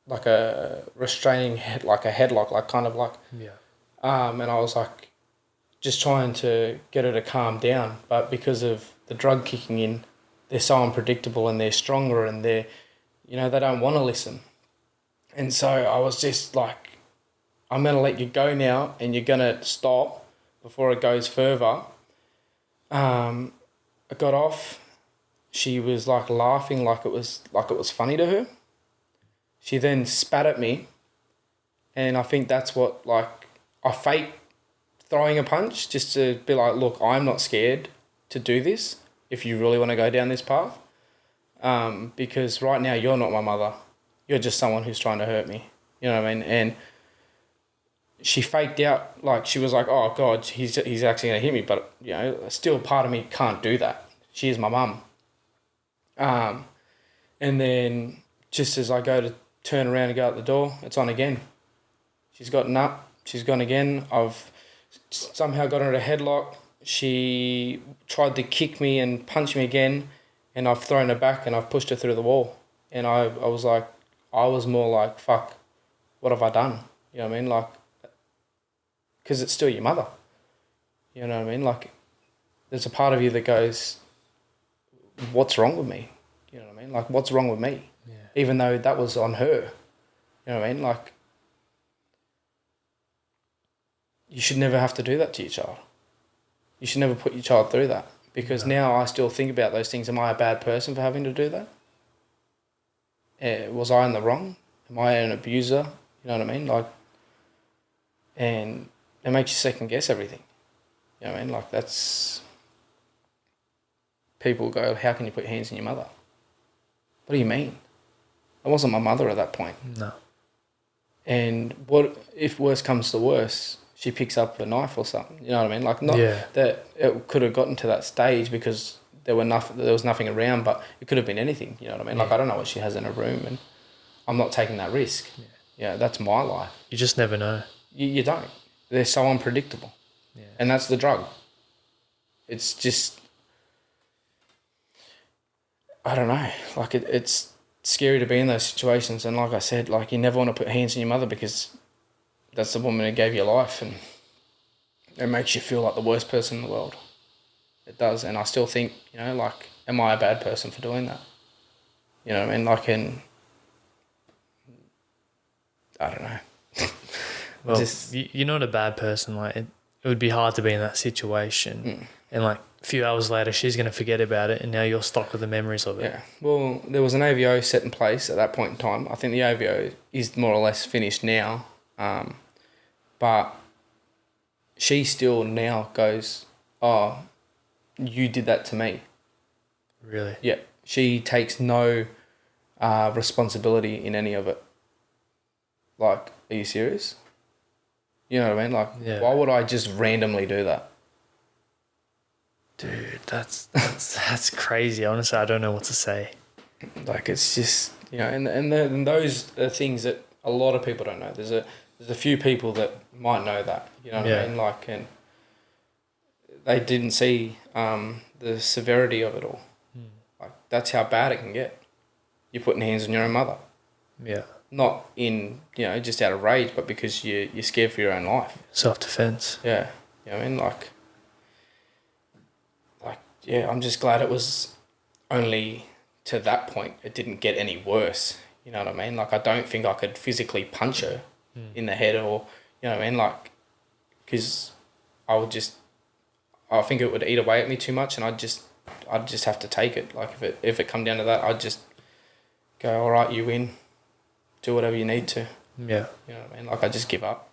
Speaker 2: like a restraining head, like a headlock, like kind of like and I was like just trying to get her to calm down, but because of the drug kicking in, they're so unpredictable, and they're stronger, and they're, you know, they don't want to listen. And so I was just like, I'm going to let you go now, and you're going to stop before it goes further. I got off. She was like laughing like it was funny to her. She then spat at me, and I think that's what, like, I faked throwing a punch just to be like, look, I'm not scared to do this if you really want to go down this path. Because right now you're not my mother. You're just someone who's trying to hurt me. You know what I mean? And she faked out, like, she was like, oh God, he's actually going to hit me. But, you know, still part of me can't do that. She is my mum. And then just as I go to turn around and go out the door, it's on again. She's gotten up. She's gone again. I've somehow got her in a headlock. She tried to kick me and punch me again, and I've thrown her back and I've pushed her through the wall. And I was like, I was more like, fuck, what have I done? You know what I mean? Like, because it's still your mother. You know what I mean? Like, there's a part of you that goes, what's wrong with me? You know what I mean? Like, what's wrong with me?
Speaker 1: Yeah.
Speaker 2: Even though that was on her. You know what I mean? Like, you should never have to do that to your child. You should never put your child through that. Because now I still think about those things. Am I a bad person for having to do that? Was I in the wrong? Am I an abuser? You know what I mean? Like, and it makes you second guess everything. You know what I mean? Like, that's... People go, how can you put your hands on your mother? What do you mean? I wasn't my mother at that point.
Speaker 1: No.
Speaker 2: And what if worse comes to worse, she picks up a knife or something? You know what I mean? Like, not that it could have gotten to that stage because there was nothing around, but it could have been anything. You know what I mean? Like, I don't know what she has in her room, and I'm not taking that risk. Yeah, that's my life.
Speaker 1: You just never know.
Speaker 2: You don't. They're so unpredictable.
Speaker 1: Yeah.
Speaker 2: And that's the drug. It's just... I don't know. Like, it's scary to be in those situations. And like I said, like, you never want to put hands on your mother because that's the woman who gave you life, and it makes you feel like the worst person in the world. It does. And I still think, you know, like, am I a bad person for doing that? You know what I mean? Like, and I don't know.
Speaker 1: Well, you're not a bad person. Like, it would be hard to be in that situation. And like, a few hours later, she's going to forget about it, and now you're stuck with the memories of it.
Speaker 2: Yeah. Well, there was an AVO set in place at that point in time. I think the AVO is more or less finished now. But she still now goes, oh, you did that to me.
Speaker 1: Really?
Speaker 2: Yeah. She takes no responsibility in any of it. Like, are you serious? You know what I mean? Like, why would I just randomly do that?
Speaker 1: Dude, that's crazy. Honestly, I don't know what to say.
Speaker 2: Like, it's just, you know, and those are things that a lot of people don't know. There's a few people that might know that, you know what I mean? Like, and they didn't see the severity of it all. Like, that's how bad it can get. You're putting hands on your own mother. Yeah. Not in, you know, just out of rage, but because you're scared for your own life.
Speaker 1: Self-defense.
Speaker 2: Yeah. You know what I mean? Like, yeah, I'm just glad it was only to that point. It didn't get any worse. You know what I mean? Like, I don't think I could physically punch her in the head, or, you know what I mean? Like, because I think it would eat away at me too much, and I'd just have to take it. Like, if it come down to that, I'd just go, all right, you win. Do whatever you need to. Yeah. You know what I mean? Like, I just give up.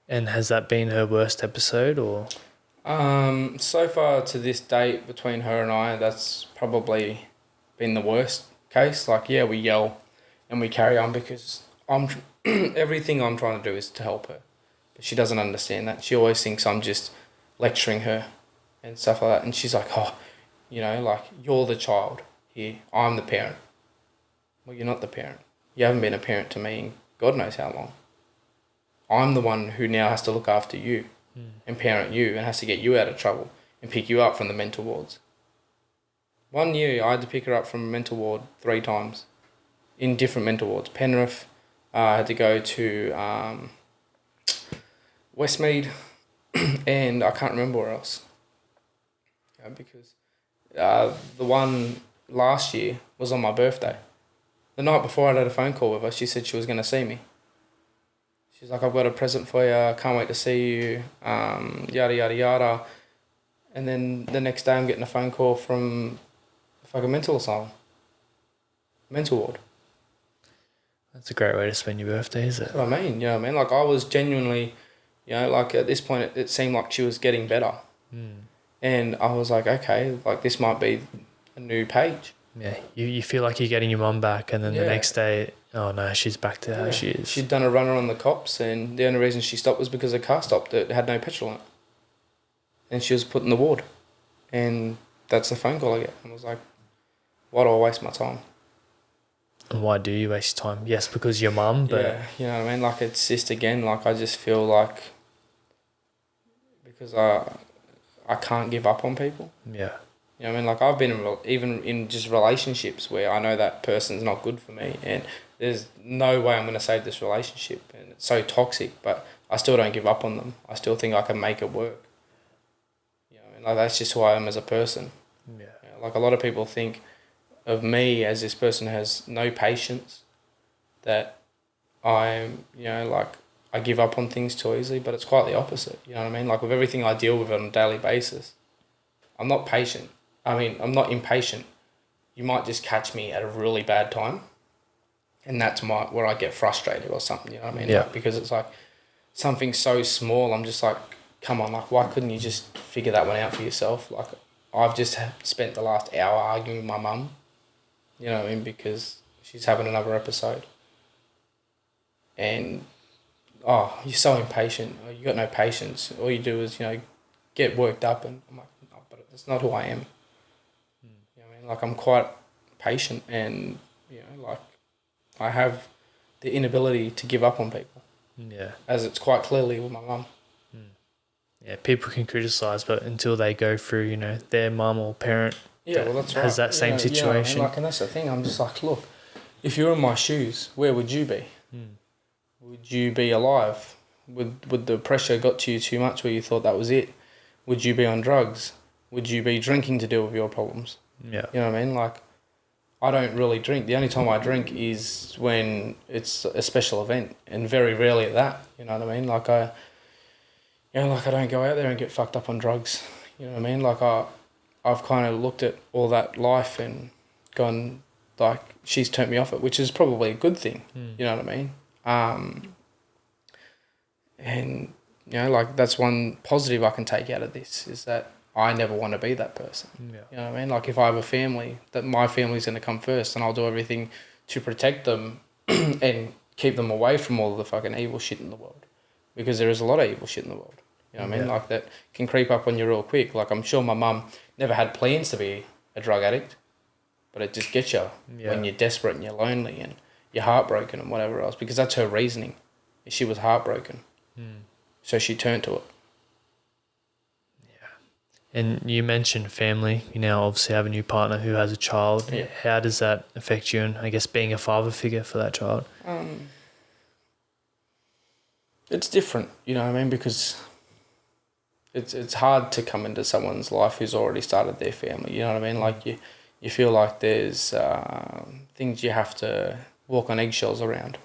Speaker 1: And has that been her worst episode, or?
Speaker 2: So far to this date, between her and I, that's probably been the worst case. Like, yeah, we yell and we carry on because everything I'm trying to do is to help her. But she doesn't understand that. She always thinks I'm just lecturing her and stuff like that. And she's like, oh, you know, like, you're the child here. I'm the parent. Well, you're not the parent. You haven't been a parent to me in God knows how long. I'm the one who now has to look after you and parent you, and has to get you out of trouble and pick you up from the mental wards. 1 year I had to pick her up from a mental ward 3 times in different mental wards. Penrith, I had to go to Westmead, and I can't remember where else. Because the one last year was on my birthday. The night before, I had a phone call with her. She said she was going to see me. She's like, I've got a present for you. I can't wait to see you. Yada, yada, yada. And then the next day I'm getting a phone call from a fucking mental asylum. Mental ward.
Speaker 1: That's a great way to spend your birthday, is it?
Speaker 2: That's what I mean, you know what I mean? Like, I was genuinely, you know, like, at this point, it seemed like she was getting better. And I was like, okay, like, this might be a new page.
Speaker 1: Yeah, you feel like you're getting your mum back, and then the next day, oh no, she's back to how she is.
Speaker 2: She'd done a runner on the cops, and the only reason she stopped was because the car stopped. It had no petrol in it. And she was put in the ward. And that's the phone call I get. I was like, why do I waste my time?
Speaker 1: And why do you waste time? Yes, because your mum, but...
Speaker 2: Yeah, you know what I mean? Like, it's just, again, like, I just feel like... Because I can't give up on people.
Speaker 1: Yeah.
Speaker 2: You know what I mean? Like, I've been even in just relationships where I know that person's not good for me, and there's no way I'm going to save this relationship, and it's so toxic, but I still don't give up on them. I still think I can make it work. You know what I mean? Like, that's just who I am as a person.
Speaker 1: Yeah.
Speaker 2: You know, like, a lot of people think of me as this person who has no patience, that I'm, you know, like, I give up on things too easily, but it's quite the opposite. You know what I mean? Like, with everything I deal with on a daily basis, I'm not patient. I mean, I'm not impatient. You might just catch me at a really bad time, and that's where I get frustrated or something, you know what I mean?
Speaker 1: Yeah.
Speaker 2: Like, because it's like something so small, I'm just like, come on, like, why couldn't you just figure that one out for yourself? Like, I've just spent the last hour arguing with my mum, you know what I mean, because she's having another episode. And, oh, you're so impatient, or you got no patience. All you do is, you know, get worked up, and I'm like, no, but that's not who I am. You know what I mean? Like, I'm quite patient, and, you know, like, I have the inability to give up on people.
Speaker 1: Yeah.
Speaker 2: As it's quite clearly with my mum.
Speaker 1: Yeah, people can criticise, but until they go through, you know, their mum or parent
Speaker 2: That's right.
Speaker 1: has that same situation.
Speaker 2: You know what I mean? Like, and that's the thing. I'm just like, look, if you're in my shoes, where would you be? Would you be alive? Would the pressure got to you too much where you thought that was it? Would you be on drugs? Would you be drinking to deal with your problems?
Speaker 1: Yeah.
Speaker 2: You know what I mean? Like, I don't really drink. The only time I drink is when it's a special event, and very rarely at that. You know what I mean? Like, I don't go out there and get fucked up on drugs. You know what I mean? Like, I've kind of looked at all that life and gone, like, she's turned me off it, which is probably a good thing. You know what I mean? And, you know, like, that's one positive I can take out of this, is that I never want to be that person.
Speaker 1: Yeah.
Speaker 2: You know what I mean? Like, if I have a family, that my family's going to come first, and I'll do everything to protect them and keep them away from all of the fucking evil shit in the world. Because there is a lot of evil shit in the world. You know what I mean? Like, that can creep up on you real quick. Like, I'm sure my mum never had plans to be a drug addict, but it just gets you when you're desperate and you're lonely and you're heartbroken and whatever else, because that's her reasoning. She was heartbroken. So she turned to it.
Speaker 1: And you mentioned family. You now obviously have a new partner who has a child.
Speaker 2: Yeah.
Speaker 1: How does that affect you, and I guess being a father figure for that child?
Speaker 2: It's different, you know what I mean? Because it's hard to come into someone's life who's already started their family, you know what I mean? Like, you feel like there's things you have to walk on eggshells around.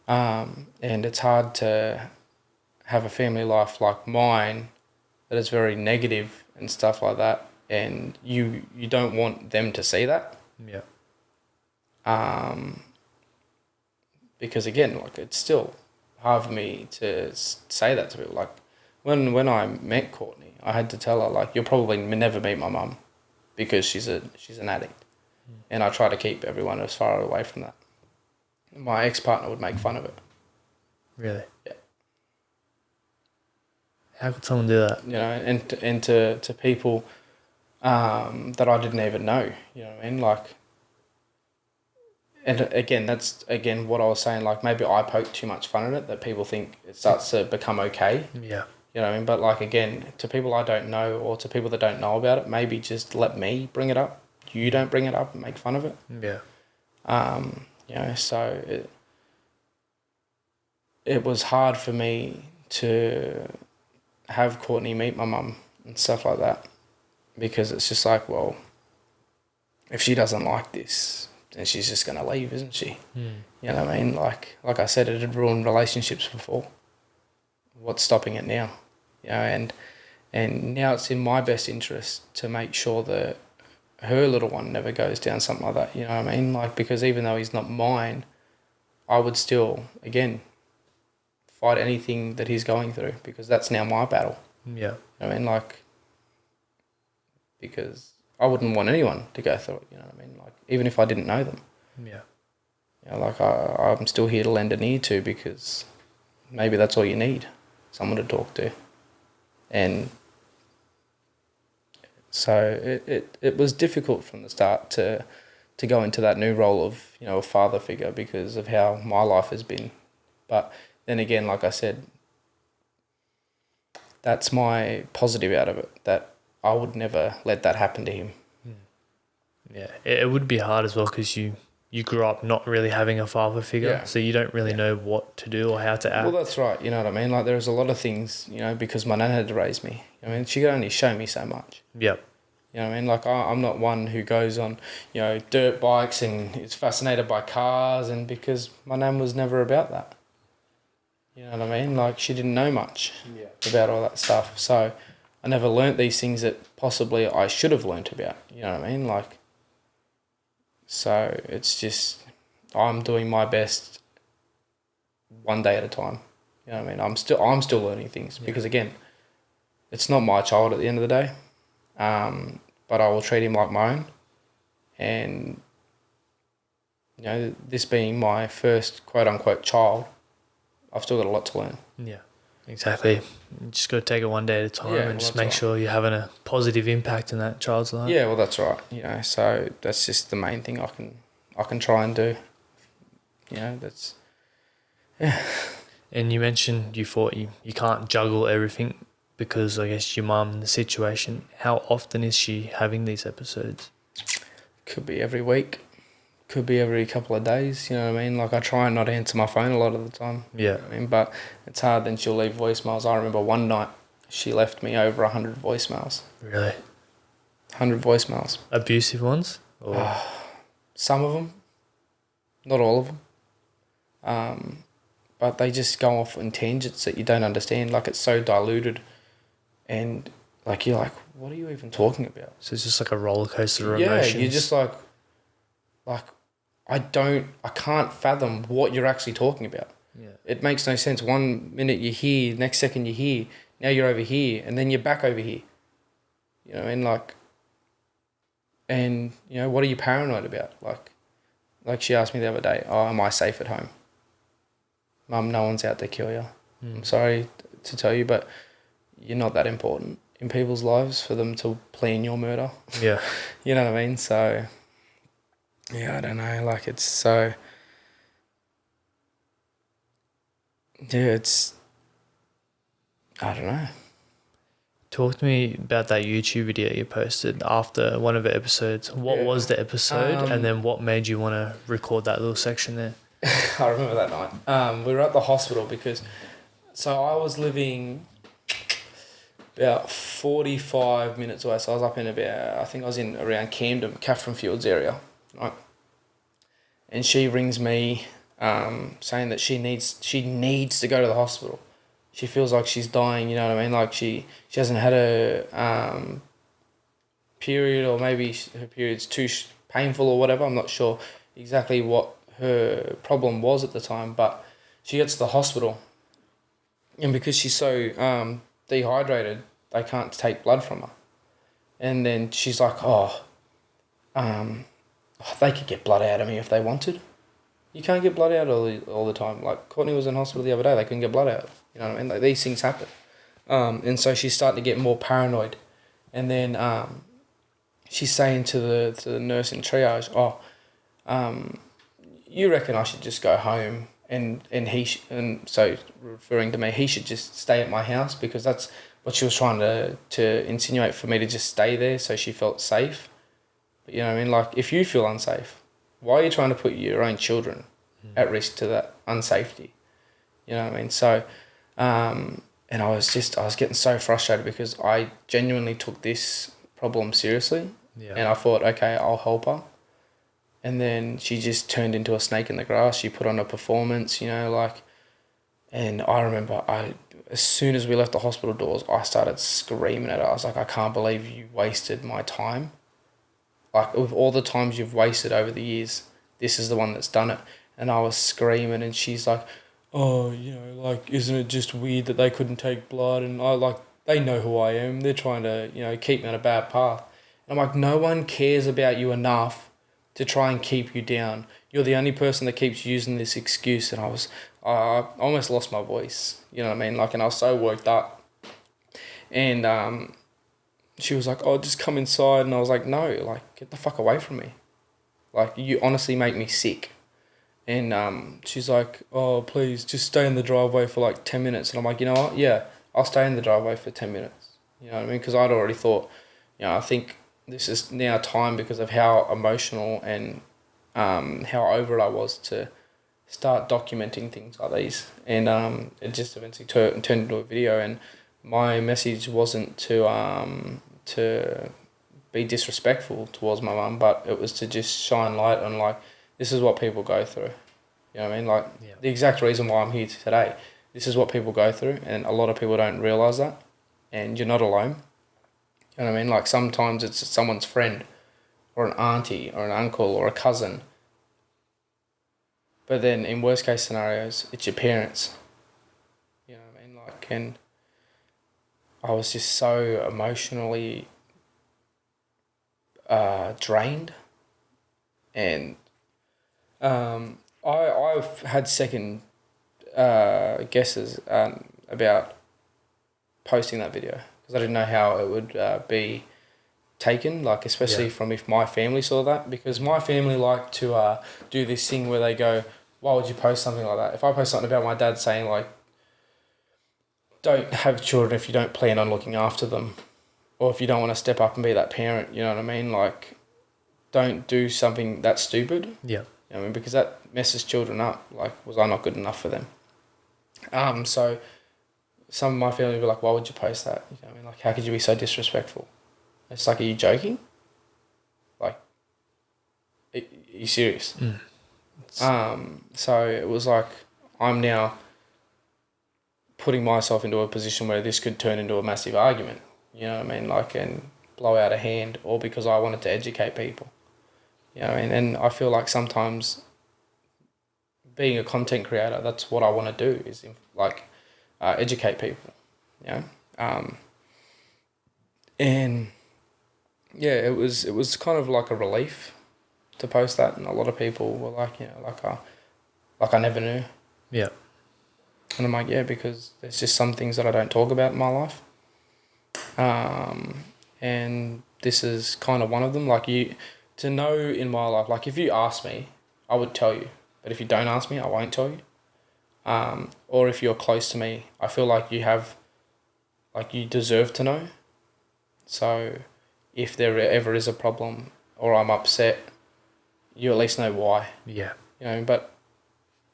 Speaker 2: And it's hard to have a family life like mine that is very negative and stuff like that, and you don't want them to see that.
Speaker 1: Yeah.
Speaker 2: Because, again, like, it's still hard for me to say that to people. Like, when I met Courtney, I had to tell her, like, you'll probably never meet my mum because she's an addict. And I try to keep everyone as far away from that. My ex-partner would make fun of it.
Speaker 1: Really?
Speaker 2: Yeah.
Speaker 1: How could someone do that?
Speaker 2: You know, and to people that I didn't even know, you know what I mean? Like, and again, that's, what I was saying, like, maybe I poke too much fun at it, that people think it starts to become okay.
Speaker 1: Yeah.
Speaker 2: You know what I mean? But, like, again, to people I don't know, or to people that don't know about it, maybe just let me bring it up. You don't bring it up and make fun of it.
Speaker 1: Yeah.
Speaker 2: You know, so it was hard for me to have Courtney meet my mum and stuff like that, because it's just like, well, if she doesn't like this, then she's just going to leave, isn't she? You know what I mean? Like I said, it had ruined relationships before. What's stopping it now? You know, And now it's in my best interest to make sure that her little one never goes down something like that. You know what I mean? Like, because even though he's not mine, I would still, again, fight anything that he's going through, because that's now my battle.
Speaker 1: Yeah.
Speaker 2: You know what I mean? Like, because I wouldn't want anyone to go through it, you know what I mean? Like, even if I didn't know them.
Speaker 1: Yeah.
Speaker 2: You know, like, I'm still here to lend an ear to, because maybe that's all you need, someone to talk to. And so it was difficult from the start to go into that new role of, you know, a father figure, because of how my life has been. But then again, like I said, that's my positive out of it, that I would never let that happen to him.
Speaker 1: Yeah, it would be hard as well, because you grew up not really having a father figure, so you don't really know what to do or how to act.
Speaker 2: Well, that's right, you know what I mean? Like, there's a lot of things, you know, because my nan had to raise me. I mean, she could only show me so much.
Speaker 1: Yep.
Speaker 2: You know what I mean? Like, I'm not one who goes on, you know, dirt bikes and is fascinated by cars, and because my nan was never about that. You know what I mean? Like, she didn't know much about all that stuff. So I never learnt these things that possibly I should have learnt about. You know what I mean? Like, so it's just, I'm doing my best one day at a time. You know what I mean? I'm still learning things, because again, it's not my child at the end of the day. But I will treat him like my own. And, you know, this being my first quote-unquote child, I've still got a lot to learn.
Speaker 1: Yeah, exactly. You just got to take it one day at a time, and just make sure you're having a positive impact in that child's life.
Speaker 2: Yeah, well, that's right. You know, so that's just the main thing I can try and do. You know, that's, yeah.
Speaker 1: And you mentioned you thought you can't juggle everything, because I guess your mum and the situation. How often is she having these episodes?
Speaker 2: Could be every week. Could be every couple of days, you know what I mean? Like, I try and not answer my phone a lot of the time.
Speaker 1: Yeah.
Speaker 2: You know what I mean? But it's hard, then she'll leave voicemails. I remember one night she left me over 100 voicemails.
Speaker 1: Really?
Speaker 2: 100 voicemails.
Speaker 1: Abusive ones? Or?
Speaker 2: Some of them. Not all of them. But they just go off in tangents that you don't understand. Like, it's so diluted. And, like, you're like, what are you even talking about?
Speaker 1: So it's just like a roller coaster of emotions.
Speaker 2: Yeah, you're just like, I can't fathom what you're actually talking about.
Speaker 1: Yeah.
Speaker 2: It makes no sense. 1 minute you're here, next second you're here, now you're over here, and then you're back over here. You know what I mean? Like, and, you know, what are you paranoid about? Like she asked me the other day, am I safe at home? Mum, no one's out to kill you. I'm sorry to tell you, but you're not that important in people's lives for them to plan your murder.
Speaker 1: Yeah.
Speaker 2: You know what I mean? So, yeah, I don't know. Like, it's so... Yeah, it's... I don't know.
Speaker 1: Talk to me about that YouTube video you posted after one of the episodes. What was the episode, and then what made you want to record that little section there?
Speaker 2: I remember that night. We were at the hospital because... So I was living about 45 minutes away. So I was up in about... I think I was in around Camden, Catherine Fields area. Right? And she rings me saying that she needs to go to the hospital. She feels like she's dying, you know what I mean? Like, she hasn't had a period, or maybe her period's too painful or whatever. I'm not sure exactly what her problem was at the time, but she gets to the hospital, and because she's so dehydrated, they can't take blood from her. And then she's like, they could get blood out of me if they wanted. You can't get blood out all the time. Like, Courtney was in hospital the other day, they couldn't get blood out. You know what I mean? Like, these things happen. And so she's starting to get more paranoid. And then she's saying to the nurse in triage, you reckon I should just go home, and so referring to me, he should just stay at my house, because that's what she was trying to insinuate, for me to just stay there so she felt safe. But, you know what I mean? Like, if you feel unsafe, why are you trying to put your own children at risk to that unsafety? You know what I mean? So, and I was getting so frustrated, because I genuinely took this problem seriously. Yeah. And I thought, okay, I'll help her. And then she just turned into a snake in the grass. She put on a performance, you know, like, and I remember as soon as we left the hospital doors, I started screaming at her. I was like, I can't believe you wasted my time. Like, with all the times you've wasted over the years, this is the one that's done it. And I was screaming, and she's like, oh, like, isn't it just weird that they couldn't take blood? And I, like, they know who I am. They're trying to, keep me on a bad path. And I'm like, no one cares about you enough to try and keep you down. You're the only person that keeps using this excuse. And I almost lost my voice. You know what I mean? Like, and I was so worked up. And she was like, oh, just come inside. And I was like, no, like, get the fuck away from me. Like, you honestly make me sick. And she's like, oh, please, just stay in the driveway for like 10 minutes. And I'm like, you know what? Yeah, I'll stay in the driveway for 10 minutes. You know what I mean? Because I'd already thought, I think this is now time because of how emotional and how over it I was to start documenting things like these. And it just eventually turned into a video. And my message wasn't to be disrespectful towards my mum, but it was to just shine light on, like, this is what people go through. You know what I mean? Like, the exact reason why I'm here today, this is what people go through, and a lot of people don't realise that, and you're not alone. You know what I mean? Like, sometimes it's someone's friend or an auntie or an uncle or a cousin. But then in worst case scenarios, it's your parents. You know what I mean? Like, and I was just so emotionally drained. And I've had second guesses about posting that video because I didn't know how it would be taken, like, especially from if my family saw that, because my family like to do this thing where they go, why would you post something like that? If I post something about my dad saying, like, don't have children if you don't plan on looking after them, or if you don't want to step up and be that parent, you know what I mean? Like, don't do something that stupid.
Speaker 1: Yeah.
Speaker 2: You know what I mean? Because that messes children up. Like, was I not good enough for them? So some of my family would be like, why would you post that? You know what I mean? Like, how could you be so disrespectful? It's like, are you joking? Like, are you serious? So it was like, I'm now putting myself into a position where this could turn into a massive argument. You know what I mean? Like, and blow out a hand, or because I wanted to educate people. You know what I mean? And I feel like sometimes being a content creator, that's what I want to do, is educate people. You know? And yeah, it was kind of like a relief to post that, and a lot of people were like, like I never knew.
Speaker 1: Yeah.
Speaker 2: And I'm like, yeah, because there's just some things that I don't talk about in my life. And this is kind of one of them. Like, to know in my life, like, if you ask me, I would tell you. But if you don't ask me, I won't tell you. Or if you're close to me, I feel like you deserve to know. So if there ever is a problem or I'm upset, you at least know why.
Speaker 1: Yeah.
Speaker 2: You know, but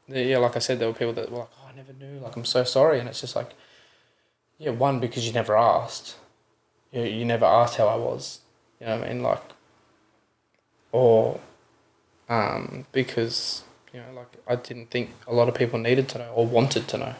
Speaker 2: yeah, like I said, there were people that were like, oh, I never knew, like, I'm so sorry. And it's just like, yeah, one, because you never asked. You never asked how I was. You know what I mean? Like, or because, like, I didn't think a lot of people needed to know or wanted to know.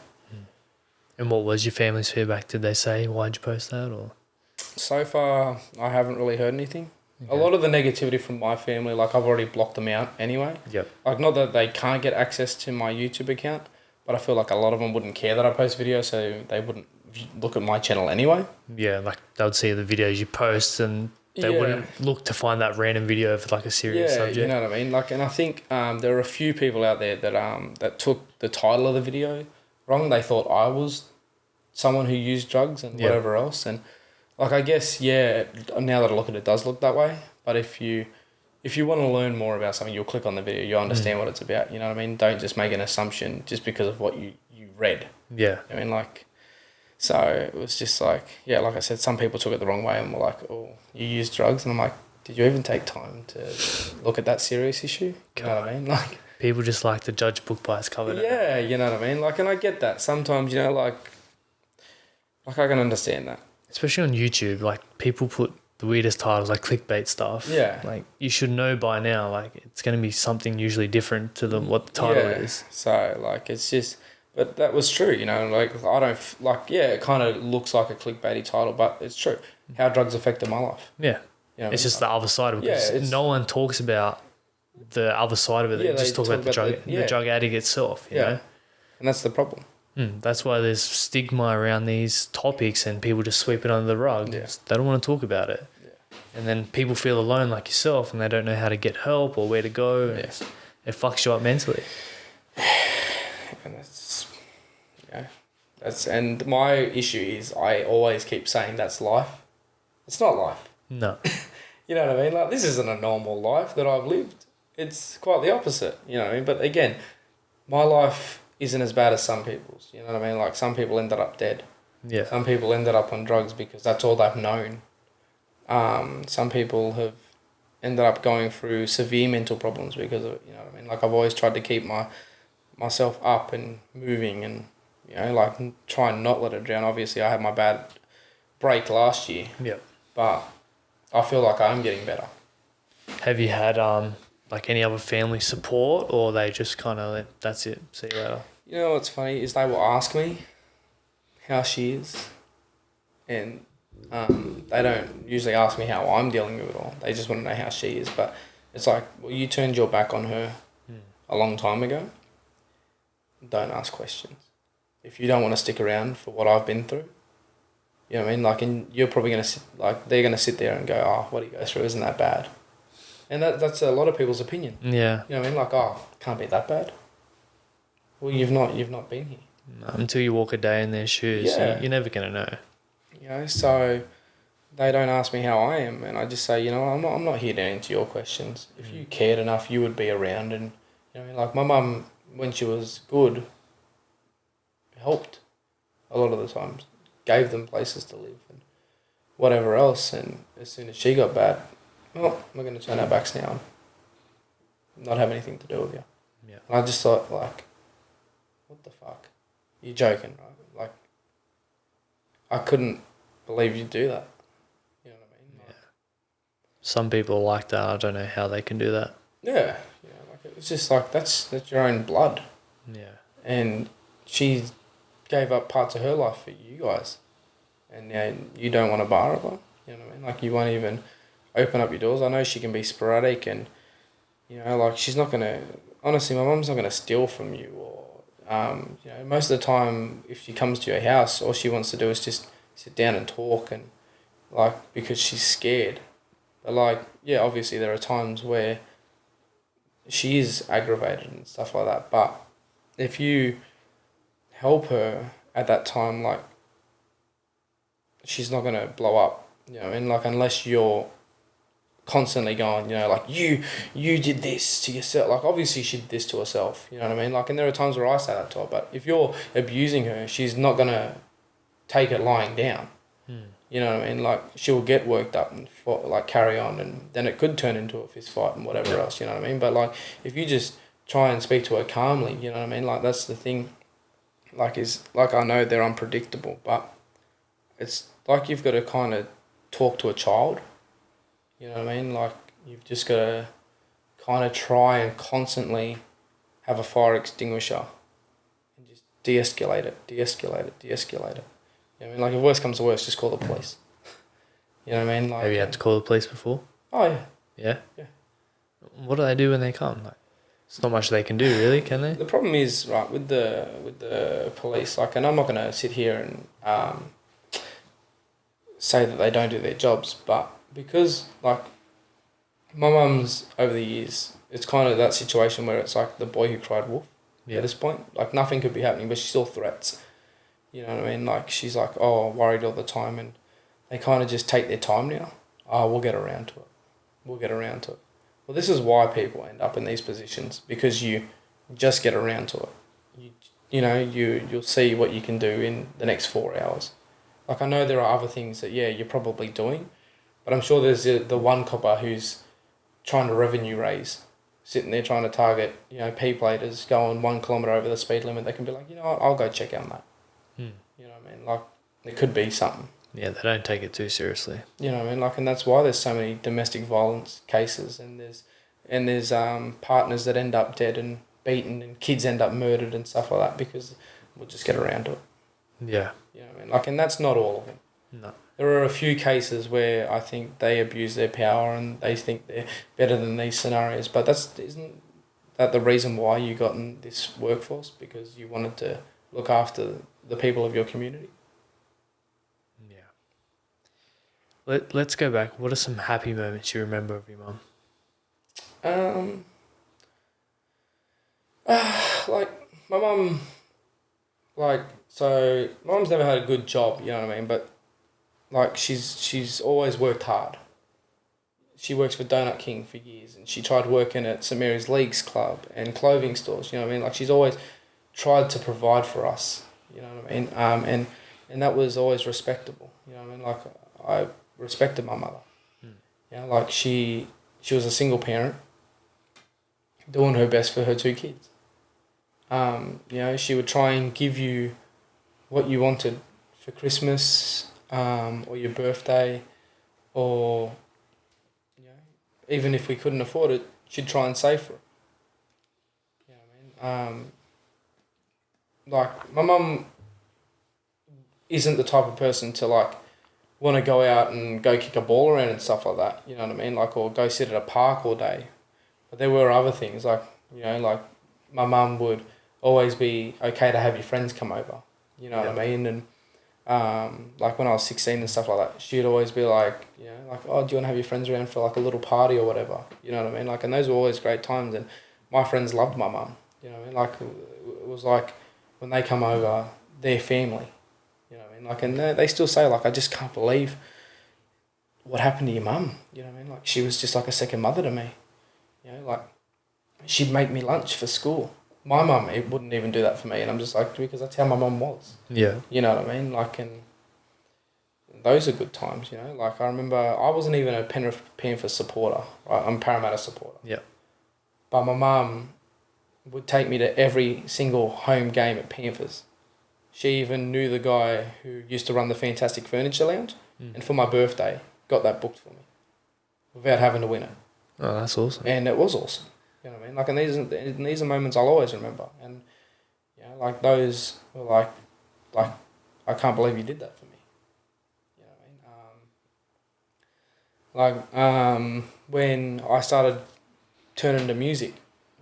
Speaker 1: And what was your family's feedback? Did they say, why'd you post that? Or
Speaker 2: so far, I haven't really heard anything.
Speaker 1: Okay.
Speaker 2: A lot of the negativity from my family, like, I've already blocked them out anyway.
Speaker 1: Yep.
Speaker 2: Like, not that they can't get access to my YouTube account, but I feel like a lot of them wouldn't care that I post videos, so they wouldn't look at my channel anyway.
Speaker 1: Yeah, like, they would see the videos you post and they wouldn't look to find that random video for, like, a serious subject.
Speaker 2: You know what I mean? Like, and I think there are a few people out there that took the title of the video wrong. They thought I was someone who used drugs and whatever else. And, like, I guess, now that I look at it, it does look that way. But if you want to learn more about something, you'll click on the video. You'll understand what it's about. You know what I mean? Don't just make an assumption just because of what you read.
Speaker 1: Yeah.
Speaker 2: I mean, like, so it was just like, yeah, like I said, some people took it the wrong way and were like, oh, you use drugs? And I'm like, did you even take time to look at that serious issue? You know what I mean? Like,
Speaker 1: people just like to judge a book by its cover.
Speaker 2: Yeah, you know what I mean? Like, and I get that. Sometimes, like I can understand that.
Speaker 1: Especially on YouTube, like, people put the weirdest titles, like clickbait stuff.
Speaker 2: Yeah.
Speaker 1: Like, you should know by now, like, it's going to be something usually different to what the title is.
Speaker 2: So, like, it's just, But that was true, you know, like, I don't, yeah, it kind of looks like a clickbaity title, but it's true. How drugs affected my life.
Speaker 1: Yeah.
Speaker 2: You know,
Speaker 1: It's just the other side of it.
Speaker 2: Yeah,
Speaker 1: Because no one talks about the other side of it.
Speaker 2: Yeah,
Speaker 1: They just
Speaker 2: they
Speaker 1: talk about the drug addict itself, you know?
Speaker 2: And that's the problem.
Speaker 1: That's why there's stigma around these topics and people just sweep it under the rug.
Speaker 2: Yeah.
Speaker 1: They don't want to talk about it.
Speaker 2: Yeah.
Speaker 1: And then people feel alone like yourself and they don't know how to get help or where to go. And it fucks you up mentally.
Speaker 2: And and my issue is I always keep saying that's life. It's not life.
Speaker 1: No.
Speaker 2: You know what I mean? Like, this isn't a normal life that I've lived. It's quite the opposite, you know what I mean? But again, my life isn't as bad as some people's, you know what I mean? Like, some people ended up dead.
Speaker 1: Yeah.
Speaker 2: Some people ended up on drugs because that's all they've known. Some people have ended up going through severe mental problems because of it, you know what I mean? Like, I've always tried to keep myself up and moving and, you know, like, try and not let it drown. Obviously, I had my bad break last year.
Speaker 1: Yep.
Speaker 2: But I feel like I'm getting better.
Speaker 1: Have you had like any other family support, or they just kind of that's it, see you later?
Speaker 2: You know what's funny is they will ask me how she is, and they don't usually ask me how I'm dealing with it all. They just want to know how she is. But it's like, well, you turned your back on her a long time ago. Don't ask questions. If you don't want to stick around for what I've been through, you know what I mean? Like, and you're probably going to sit, like, they're going to sit there and go, oh, what do you go through? Isn't that bad? And that's a lot of people's opinion.
Speaker 1: Yeah.
Speaker 2: You know what I mean? Like, oh, can't be that bad. Well, you've not been here.
Speaker 1: No, until you walk a day in their shoes, you're never going to know.
Speaker 2: You know, so they don't ask me how I am, and I just say, you know, I'm not here to answer your questions. If you cared enough, you would be around. And, you know, like, my mum, when she was good, helped a lot of the times. Gave them places to live and whatever else. And as soon as she got bad, well, we're going to turn our backs now and not have anything to do with you.
Speaker 1: Yeah.
Speaker 2: And I just thought, like, what the fuck? You're joking, right? Like, I couldn't believe you'd do that. You know what I mean? Like,
Speaker 1: some people are like that. I don't know how they can do that.
Speaker 2: Yeah. Like, it was just like, that's your own blood.
Speaker 1: Yeah.
Speaker 2: And she gave up parts of her life for you guys, and you don't want to borrow her. You know what I mean? Like, you won't even open up your doors. I know she can be sporadic, and, you know, like, she's not gonna. Honestly, my mum's not gonna steal from you, or you know, most of the time, if she comes to your house, all she wants to do is just sit down and talk, and, like, because she's scared. But, like, yeah, obviously there are times where she is aggravated and stuff like that. But if you help her at that time, like, she's not going to blow up, you know, and, like, unless you're constantly going, you know, like, you did this to yourself. Like, obviously she did this to herself, you know what I mean? Like, and there are times where I say that to her, but if you're abusing her, she's not going to take it lying down. You know what I mean? Like, she'll get worked up and like carry on, and then it could turn into a fist fight and whatever else, you know what I mean? But, like, if you just try and speak to her calmly, you know what I mean? Like, that's the thing. Like, I know they're unpredictable, but it's like you've got to kind of talk to a child. You know what I mean? Like, you've just got to kind of try and constantly have a fire extinguisher and just de-escalate it. You know what I mean? Like, if worst comes to worst, just call the police. You know what I mean? Like,
Speaker 1: have you had to call the police before?
Speaker 2: Oh, yeah.
Speaker 1: Yeah?
Speaker 2: Yeah.
Speaker 1: What do they do when they come? Like, it's not much they can do, really, can they?
Speaker 2: The problem is, right, with the police, like, and I'm not going to sit here and say that they don't do their jobs, but because, like, my mum's, over the years, it's kind of that situation where it's like the boy who cried wolf at this point. Like, nothing could be happening, but she still threats. You know what I mean? Like, she's like, oh, worried all the time, and they kind of just take their time now. Oh, we'll get around to it. Well, this is why people end up in these positions, because you just get around to it. You'll see what you can do in the next 4 hours. Like, I know there are other things that, you're probably doing, but I'm sure there's the one copper who's trying to revenue raise, sitting there trying to target, P-platers going 1 kilometre over the speed limit. They can be like, you know what, I'll go check on that. You know what I mean? Like, it could be something.
Speaker 1: Yeah, they don't take it too seriously.
Speaker 2: You know what I mean? Like, and that's why there's so many domestic violence cases, and there's partners that end up dead and beaten, and kids end up murdered and stuff like that, because we'll just get around to it.
Speaker 1: Yeah.
Speaker 2: You know what I mean? Like, and that's not all of them.
Speaker 1: No.
Speaker 2: There are a few cases where I think they abuse their power and they think they're better than these scenarios, but isn't that the reason why you got in this workforce? Because you wanted to look after the people of your community?
Speaker 1: Yeah. Let's go back. What are some happy moments you remember of your mum?
Speaker 2: Like, my mum, so my mum's never had a good job, you know what I mean? But, like, she's always worked hard. She works for Donut King for years, and she tried working at St Mary's Leagues Club and clothing stores, you know what I mean? Like, she's always tried to provide for us, you know what I mean? And that was always respectable, you know what I mean? Like, I respected my mother. You know, like, she was a single parent doing her best for her 2 kids. You know, she would try and give you what you wanted for Christmas, or your birthday, or, you know, even if we couldn't afford it, she'd try and save for it. You know what I mean? Like, my mum isn't the type of person to, like, want to go out and go kick a ball around and stuff like that, you know what I mean? Like, or go sit at a park all day. But there were other things, like, you know, like, my mum would always be okay to have your friends come over, you know what I mean? And, like, when I was 16 and stuff like that, she'd always be like, you know, like, oh, do you want to have your friends around for, like, a little party or whatever, you know what I mean? Like, and those were always great times, and my friends loved my mum, you know what I mean? Like, it was like, when they come over, they're family, you know what I mean? Like, and they still say, like, I just can't believe what happened to your mum, you know what I mean? Like, she was just like a second mother to me, you know, like, she'd make me lunch for school. My mum wouldn't even do that for me, and I'm just like, because that's how my mum was.
Speaker 1: Yeah.
Speaker 2: You know what I mean? Like, and those are good times, you know? Like, I remember I wasn't even a Penrith Panthers supporter, right? I'm a Parramatta supporter.
Speaker 1: Yeah.
Speaker 2: But my mum would take me to every single home game at Panthers. She even knew the guy who used to run the Fantastic Furniture Lounge, and for my birthday, got that booked for me without having to win it.
Speaker 1: Oh, that's awesome.
Speaker 2: And it was awesome. You know what I mean? Like, and these are moments I'll always remember. And, you know, like, those were like, I can't believe you did that for me. You know what I mean? When I started turning to music,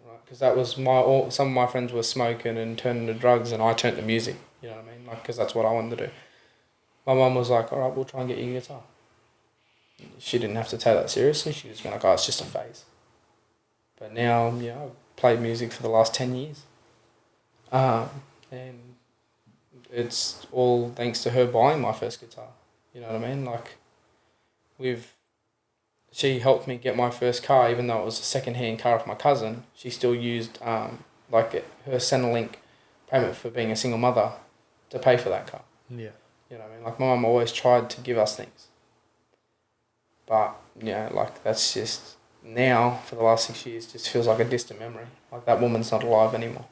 Speaker 2: right? Because that was some of my friends were smoking and turning to drugs, and I turned to music. You know what I mean? Like, because that's what I wanted to do. My mum was like, all right, we'll try and get you a guitar. She didn't have to take that seriously. She just went like, oh, it's just a phase. But now, you know, I've played music for the last 10 years. And it's all thanks to her buying my first guitar. You know what I mean? Like, she helped me get my first car, even though it was a second-hand car of my cousin. She still used, like, her Centrelink payment for being a single mother to pay for that car.
Speaker 1: Yeah.
Speaker 2: You know what I mean? Like, my mum always tried to give us things. But, you know, like, that's just, now, for the last 6 years, just feels like a distant memory. Like, that woman's not alive anymore.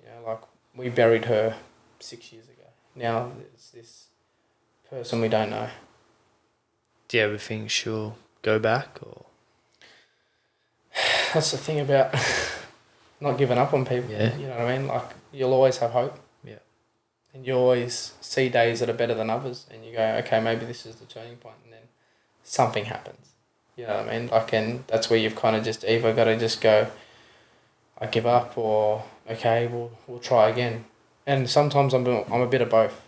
Speaker 2: You know, like, we buried her 6 years ago. Now, it's this person we don't know.
Speaker 1: Do you ever think she'll go back, or?
Speaker 2: That's the thing about not giving up on people.
Speaker 1: Yeah.
Speaker 2: You know what I mean? Like, you'll always have hope.
Speaker 1: Yeah.
Speaker 2: And you always see days that are better than others, and you go, okay, maybe this is the turning point, and then something happens. You know what I mean? Like, and that's where you've kind of just either got to just go, I give up, or okay, we'll try again. And sometimes I'm a bit of both.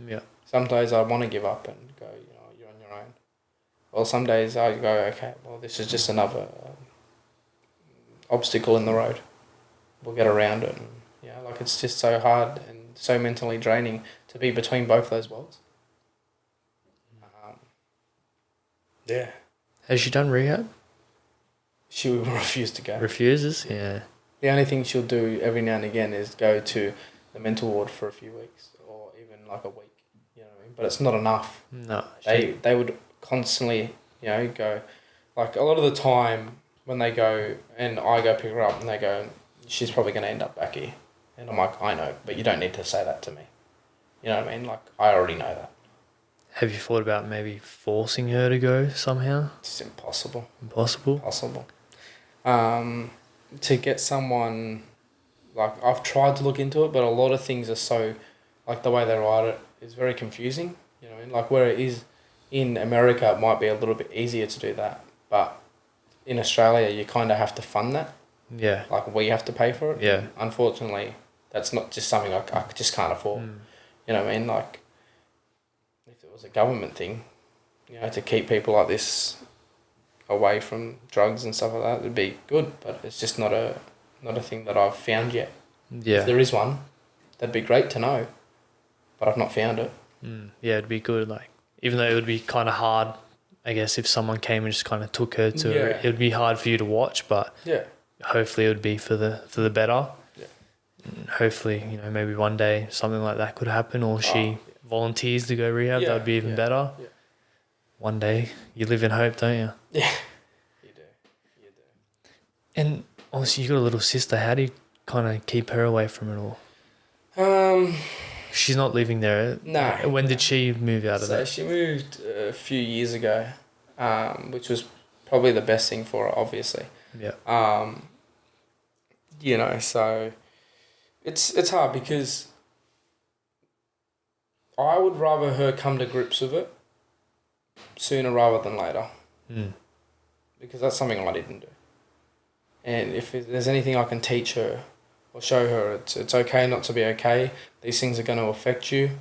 Speaker 1: Yeah.
Speaker 2: Some days I want to give up and go, you know, you're on your own. Well, some days I go, okay, well, this is just another obstacle in the road. We'll get around it. And, you know, like, it's just so hard and so mentally draining to be between both those worlds. Yeah.
Speaker 1: Has she done rehab?
Speaker 2: She will refuse to go.
Speaker 1: Refuses? Yeah.
Speaker 2: The only thing she'll do every now and again is go to the mental ward for a few weeks, or even like a week. You know what I mean? But it's not enough.
Speaker 1: No.
Speaker 2: They would constantly, you know, go, like, a lot of the time when they go and I go pick her up and they go, she's probably going to end up back here. And I'm like, I know, but you don't need to say that to me. You know what I mean? Like, I already know that.
Speaker 1: Have you thought about maybe forcing her to go somehow?
Speaker 2: It's impossible.
Speaker 1: Impossible?
Speaker 2: Possible. To get someone like I've tried to look into it, but a lot of things are so, like the way they write it is very confusing. You know what I mean? Like where it is in America, it might be a little bit easier to do that, but in Australia, you kind of have to fund that.
Speaker 1: Yeah.
Speaker 2: Like we have to pay for it.
Speaker 1: Yeah.
Speaker 2: Unfortunately, that's not just something I just can't afford. You know what I mean? Like if it was a government thing, you know, to keep people like this away from drugs and stuff like that, it'd be good. But it's just not a thing that I've found yet.
Speaker 1: Yeah.
Speaker 2: If there is one, that'd be great to know, but I've not found it.
Speaker 1: Yeah, it'd be good. Like, even though it would be kind of hard, I guess, if someone came and just kind of took her to it would be hard for you to watch, but hopefully it would be for the better.
Speaker 2: Yeah.
Speaker 1: And hopefully, you know, maybe one day something like that could happen, or she volunteers to go rehab. That would be even better.
Speaker 2: Yeah.
Speaker 1: One day, you live in hope, don't you?
Speaker 2: Yeah, you do.
Speaker 1: And obviously, you got a little sister. How do you kind of keep her away from it all? She's not living there.
Speaker 2: No.
Speaker 1: When did she move out of there?
Speaker 2: So she moved a few years ago, which was probably the best thing for her, obviously.
Speaker 1: Yeah.
Speaker 2: You know, so it's hard because I would rather her come to grips with it sooner rather than later. Because that's something I didn't do. And if there's anything I can teach her or show her, it's okay not to be okay. These things are going to affect you.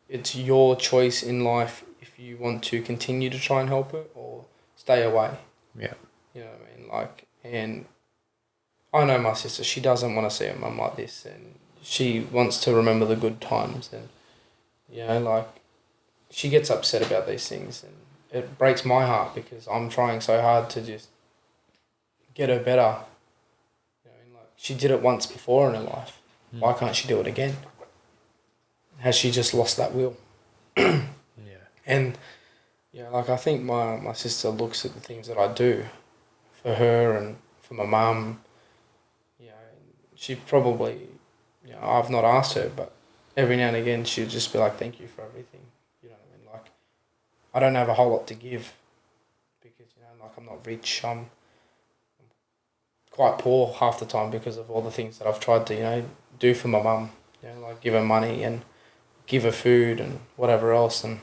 Speaker 2: It's your choice in life if you want to continue to try and help her or stay away.
Speaker 1: Yeah.
Speaker 2: You know what I mean? Like, and I know my sister, she doesn't want to see her mum like this, and she wants to remember the good times, and, you know, like, she gets upset about these things, and it breaks my heart because I'm trying so hard to just get her better. You know, like, she did it once before in her life. Why can't she do it again? Has she just lost that will?
Speaker 1: Yeah.
Speaker 2: And, yeah, like, I think my sister looks at the things that I do for her and for my mum. You know, she probably, you know, I've not asked her, but every now and again she'd just be like, thank you for everything. You know what I mean? Like, I don't have a whole lot to give because, you know, like, I'm not rich. I'm quite poor half the time because of all the things that I've tried to, you know, do for my mum. You know, like give her money and give her food and whatever else. And,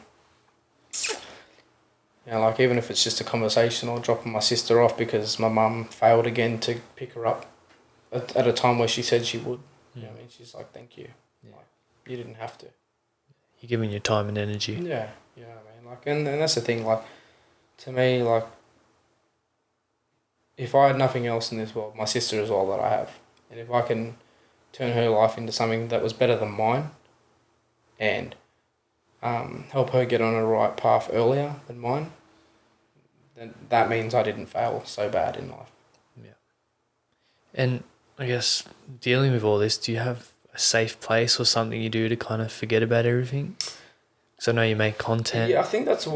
Speaker 2: you know, like even if it's just a conversation or dropping my sister off because my mum failed again to pick her up at a time where she said she would. You know what I mean? She's like, thank you. Yeah. Like, you didn't have to.
Speaker 1: You're giving your time and energy.
Speaker 2: Yeah, you know what I mean? Like, and that's the thing, like, to me, like, if I had nothing else in this world, my sister is all that I have. And if I can turn her life into something that was better than mine and help her get on a right path earlier than mine, then that means I didn't fail so bad in life.
Speaker 1: Yeah. And I guess dealing with all this, do you have a safe place or something you do to kind of forget about everything? Because I know you make content.
Speaker 2: Yeah, I think that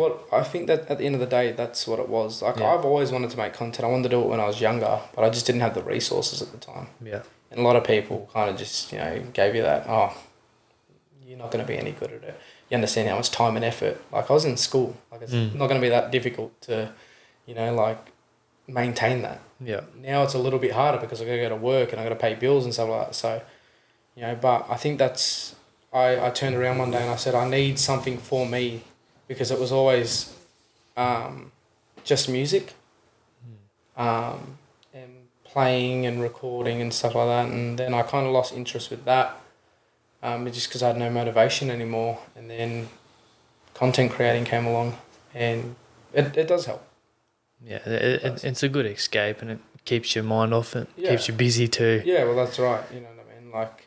Speaker 2: at the end of the day, that's what it was. Like, I've always wanted to make content. I wanted to do it when I was younger, but I just didn't have the resources at the time.
Speaker 1: Yeah.
Speaker 2: And a lot of people kind of just, you know, gave you that, oh, you're not going to be any good at it. You understand how much time and effort. Like, I was in school. Like, it's not going to be that difficult to, you know, like, maintain that.
Speaker 1: Yeah.
Speaker 2: Now it's a little bit harder because I've got to go to work and I've got to pay bills and stuff like that. So, you know, but I think that's... I turned around one day and I said, I need something for me, because it was always just music and playing and recording and stuff like that. And then I kind of lost interest with that just because I had no motivation anymore. And then content creating came along, and it does help.
Speaker 1: Yeah, it's a good escape, and it keeps your mind off it, keeps you busy too.
Speaker 2: Yeah, well, that's right. You know what I mean? Like,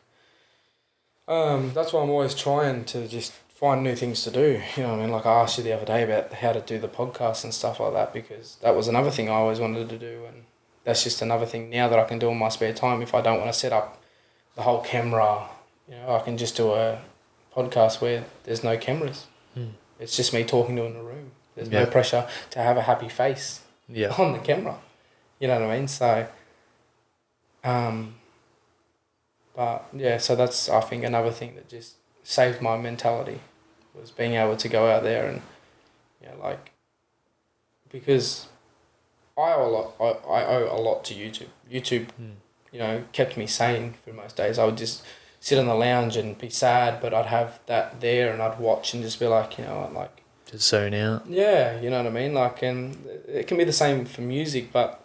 Speaker 2: that's why I'm always trying to just find new things to do. You know what I mean? Like, I asked you the other day about how to do the podcast and stuff like that, because that was another thing I always wanted to do, and that's just another thing now that I can do in my spare time. If I don't want to set up the whole camera, you know, I can just do a podcast where there's no cameras. It's just me talking to in a room. There's no pressure to have a happy face on the camera. You know what I mean? So, but yeah, so that's, I think, another thing that just saved my mentality, was being able to go out there and, you know, like, because I owe a lot to YouTube. YouTube you know, kept me sane for most days. I would just sit on the lounge and be sad, but I'd have that there and I'd watch and just be like, you know, like...
Speaker 1: Just zone out.
Speaker 2: Yeah, you know what I mean? Like, and it can be the same for music, but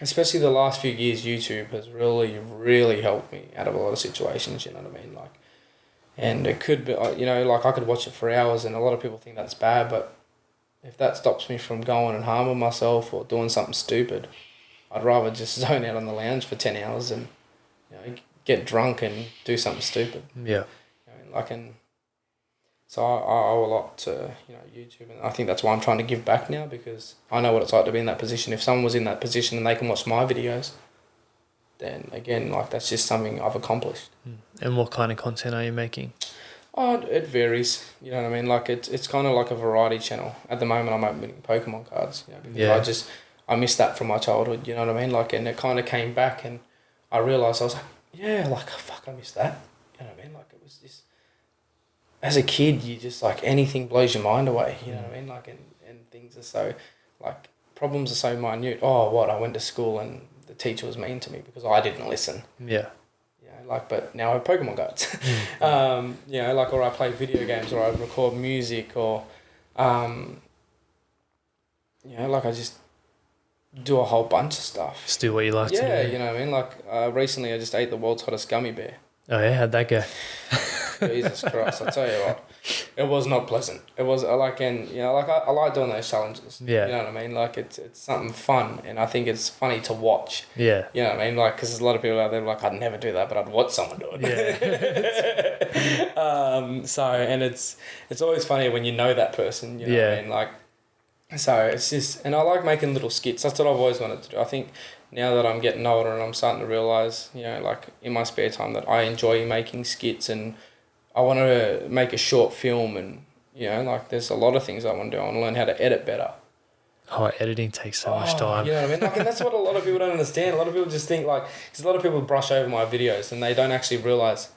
Speaker 2: especially the last few years, YouTube has really, really helped me out of a lot of situations, you know what I mean? Like, and it could be, you know, like I could watch it for hours and a lot of people think that's bad, but if that stops me from going and harming myself or doing something stupid, I'd rather just zone out on the lounge for 10 hours and, you know, get drunk and do something stupid.
Speaker 1: Yeah.
Speaker 2: You know, like, and so I owe a lot to, you know, YouTube, and I think that's why I'm trying to give back now, because I know what it's like to be in that position. If someone was in that position and they can watch my videos, then again, like, that's just something I've accomplished.
Speaker 1: And what kind of content are you making?
Speaker 2: Oh, it varies. You know what I mean? Like, it's kind of like a variety channel. At the moment, I'm opening Pokemon cards, you know, because I missed that from my childhood, you know what I mean? Like, and it kind of came back and I realised, I was like, yeah, like, fuck, I missed that. You know what I mean? Like, it was just... As a kid, you just, like, anything blows your mind away, you know what I mean? Like, and things are so, like, problems are so minute. Oh, what, I went to school and the teacher was mean to me because I didn't listen.
Speaker 1: Yeah.
Speaker 2: You know, like, but now I have Pokemon cards. You know, like, or I play video games, or I record music, or, you know, like, I just do a whole bunch of stuff.
Speaker 1: Just do what you like to do.
Speaker 2: Yeah, you know what I mean? Like, recently I just ate the world's hottest gummy bear.
Speaker 1: Oh, yeah? How'd that go?
Speaker 2: Jesus Christ, I tell you what, it was not pleasant. It was like, and you know, like I like doing those challenges.
Speaker 1: Yeah.
Speaker 2: You know what I mean? Like, it's something fun, and I think it's funny to watch.
Speaker 1: Yeah.
Speaker 2: You know what I mean? Like, because there's a lot of people out there like, I'd never do that, but I'd watch someone do it.
Speaker 1: Yeah.
Speaker 2: So, and it's always funny when you know that person. You know what I mean? Like, so it's just, and I like making little skits. That's what I've always wanted to do. I think now that I'm getting older and I'm starting to realise, you know, like in my spare time, that I enjoy making skits, and I want to make a short film, and, you know, like, there's a lot of things I want to do. I want to learn how to edit better.
Speaker 1: Oh, editing takes so much time.
Speaker 2: You know what I mean? Like, and that's what a lot of people don't understand. A lot of people just think, like, because a lot of people brush over my videos and they don't actually realise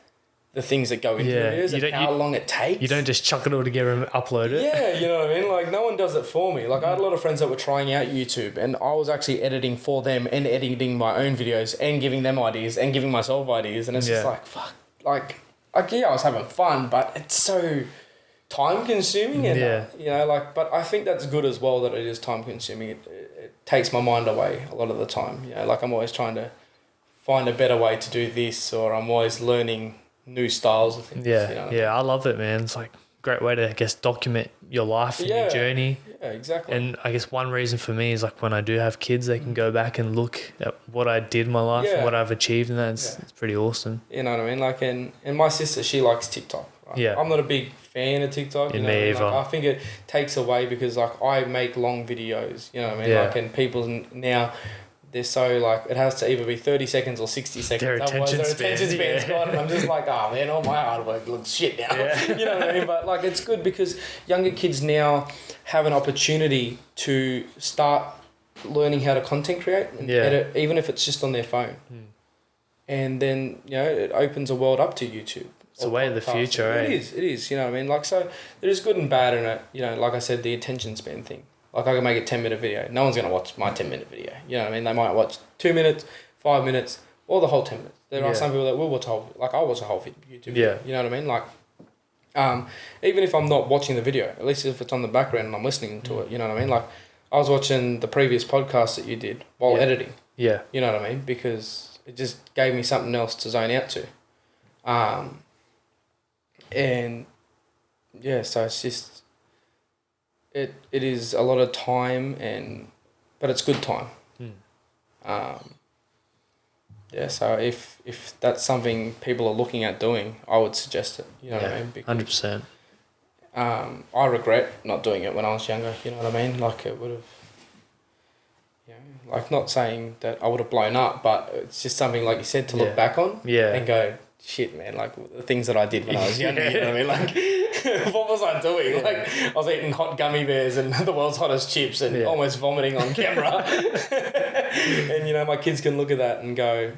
Speaker 2: the things that go into videos and how long it takes.
Speaker 1: You don't just chuck it all together and upload it.
Speaker 2: Yeah, you know what I mean? Like, no one does it for me. Like, I had a lot of friends that were trying out YouTube, and I was actually editing for them and editing my own videos and giving them ideas and giving myself ideas, and it's just like, fuck, like, yeah, I was having fun, but it's so time consuming, and you know, like, but I think that's good as well, that it is time consuming. It takes my mind away a lot of the time. You know, like, I'm always trying to find a better way to do this, or I'm always learning new styles of things.
Speaker 1: Yeah,
Speaker 2: you know
Speaker 1: yeah, I love it, man. It's like a great way to, I guess, document your life and your journey.
Speaker 2: Yeah, exactly.
Speaker 1: And I guess one reason for me is, like, when I do have kids, they can go back and look at what I did in my life and what I've achieved, and that's it's pretty awesome. You
Speaker 2: know what I mean? Like, and my sister, she likes TikTok. Right? Yeah. I'm not a big fan of TikTok. You know,
Speaker 1: me either.
Speaker 2: Like, I think it takes away, because, like, I make long videos, you know what I mean? Like, and people now, they're so, like, it has to either be 30 seconds or 60 seconds.
Speaker 1: Their attention
Speaker 2: span's gone, and I'm just like, oh man, all my hard work looks shit now. You know what I mean? But, like, it's good because younger kids now have an opportunity to start learning how to content create and edit, even if it's just on their phone. And then, you know, it opens a world up to YouTube.
Speaker 1: It's the way of the future,
Speaker 2: It is, you know what I mean? Like, so there's good and bad in it. You know, like I said, the attention span thing. Like, I can make a 10-minute video. No one's going to watch my 10-minute video. You know what I mean? They might watch 2 minutes, 5 minutes, or the whole 10 minutes. There are some people that will watch a whole... Like, I'll watch a whole YouTube video. You know what I mean? Like, even if I'm not watching the video, at least if it's on the background and I'm listening to it, you know what I mean? Like, I was watching the previous podcast that you did while editing. Yeah. You know what I mean? Because it just gave me something else to zone out to. And, yeah, so it's just... It is a lot of time, but it's good time. Yeah, so if that's something people are looking at doing, I would suggest it. You know what I mean?
Speaker 1: 100%.
Speaker 2: I regret not doing it when I was younger. You know what I mean? Like, it would have. You know, like, not saying that I would have blown up, but it's just something, like you said, to look back on. And go, shit, man! Like, the things that I did when I was younger. You know what I mean? Like, what was I doing? Like, I was eating hot gummy bears and the world's hottest chips and almost vomiting on camera. And, you know, my kids can look at that and go,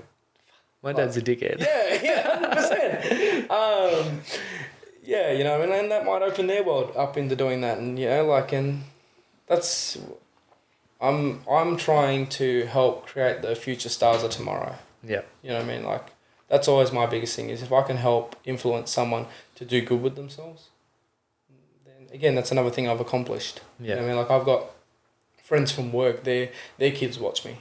Speaker 1: my dad's a dickhead.
Speaker 2: Yeah, 100%. Yeah, you know, and that might open their world up into doing that, and, you know, like, and that's... I'm trying to help create the future stars of tomorrow.
Speaker 1: Yeah.
Speaker 2: You know what I mean? Like, that's always my biggest thing is if I can help influence someone to do good with themselves, then again, that's another thing I've accomplished.
Speaker 1: Yeah.
Speaker 2: You know what I mean? Like, I've got friends from work, their kids watch me.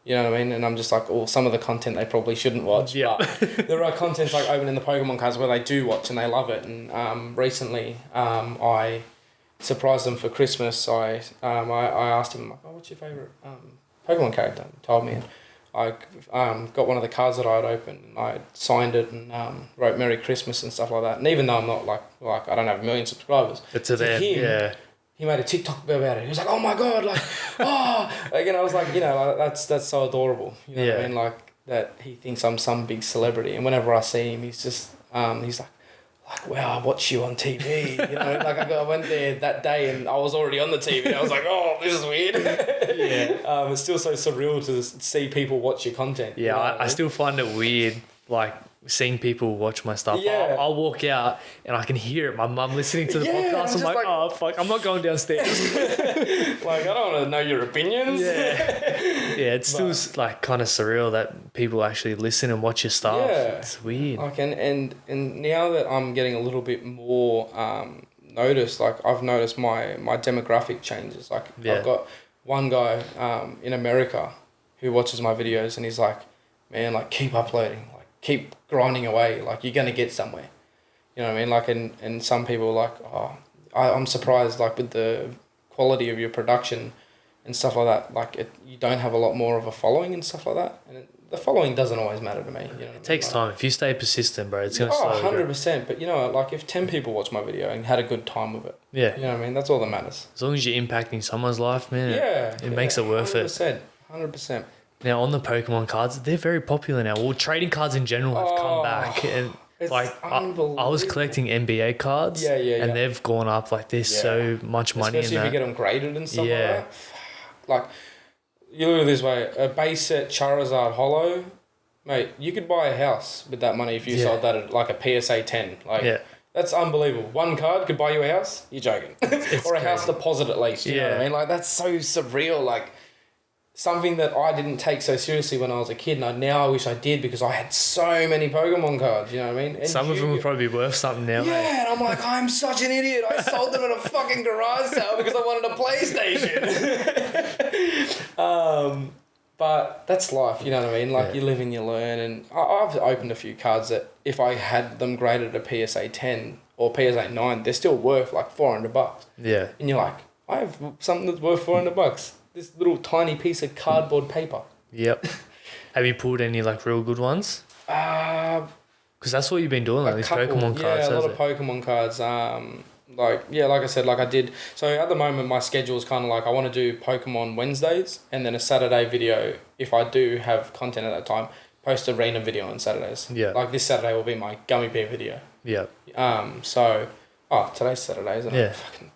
Speaker 2: You know what I mean? And I'm just like, oh, some of the content they probably shouldn't watch.
Speaker 1: Yeah.
Speaker 2: But there are contents like opening the Pokemon cards where they do watch and they love it. And recently, I surprised them for Christmas. I asked him, like, oh, what's your favourite Pokemon character? He told me. And I got one of the cards that I had opened and I signed it and wrote Merry Christmas and stuff like that. And even though I'm not like I don't have a million subscribers,
Speaker 1: But to them,
Speaker 2: him,
Speaker 1: yeah.
Speaker 2: he made a TikTok about it. He was like, "Oh my god!" Like, oh, again, I was like, you know, like, that's so adorable. You know what I mean? Like that he thinks I'm some big celebrity, and whenever I see him, he's just he's like, wow, I watch you on TV. You know, like I went there that day and I was already on the TV. I was like, oh, this is weird.
Speaker 1: Yeah.
Speaker 2: It's still so surreal to see people watch your content.
Speaker 1: Yeah,
Speaker 2: you know
Speaker 1: I still find it weird, like seeing people watch my stuff.
Speaker 2: Yeah.
Speaker 1: I'll walk out and I can hear it. My mum listening to the
Speaker 2: Yeah,
Speaker 1: podcast. I'm like, oh fuck, I'm not going downstairs.
Speaker 2: Like, I don't want to know your opinions.
Speaker 1: Yeah, it's still like kind of surreal that people actually listen and watch your stuff.
Speaker 2: Yeah.
Speaker 1: It's weird.
Speaker 2: Like and now that I'm getting a little bit more noticed, like I've noticed my demographic changes. Like I've got one guy in America who watches my videos and he's like, man, like keep uploading, like keep grinding away, like you're gonna get somewhere. You know what I mean? Like and some people like, oh, I'm surprised like with the quality of your production and stuff like that. Like you don't have a lot more of a following and stuff like that. And the following doesn't always matter to me. You know,
Speaker 1: it takes time. If you stay persistent, bro, it's gonna.
Speaker 2: 100%. But you know, like if 10 people watch my video and had a good time with it,
Speaker 1: yeah,
Speaker 2: you know what I mean. That's all that matters.
Speaker 1: As long as you're impacting someone's life, man. It makes it worth
Speaker 2: 100%, 100%.
Speaker 1: Now on the Pokemon cards, they're very popular now. Well, trading cards in general have come back, and
Speaker 2: it's
Speaker 1: like I was collecting NBA cards, and they've gone up. Like there's so much money
Speaker 2: especially
Speaker 1: in that.
Speaker 2: if you get them graded and stuff like that. Like you look at it this way: a base set Charizard Holo, mate, you could buy a house with that money if you sold that at like a PSA 10. Like that's unbelievable. One card could buy you a house. You're joking, or a house deposit at least. You know what I mean? Like that's so surreal. Like something that I didn't take so seriously when I was a kid, and now I wish I did because I had so many Pokemon cards, you know what I mean? And
Speaker 1: some of them would probably be worth something now.
Speaker 2: Yeah, and I'm like, I'm such an idiot. I sold them at a fucking garage sale because I wanted a PlayStation. But that's life, you know what I mean? Like you live and you learn, and I've opened a few cards that if I had them graded at a PSA 10 or PSA 9, they're still worth like $400.
Speaker 1: Yeah.
Speaker 2: And you're like, I have something that's worth $400. This little tiny piece of cardboard paper.
Speaker 1: Yep. Have you pulled any like real good ones? Because that's what you've been doing, like these Pokemon cards.
Speaker 2: Yeah, a lot of Pokemon cards. Like I said, like I did. So at the moment, my schedule is kind of like I want to do Pokemon Wednesdays and then a Saturday video. If I do have content at that time, post arena video on Saturdays. Yeah. Like this Saturday will be my gummy bear video. Yeah. Today's Saturday, isn't it? Yeah. Fucking.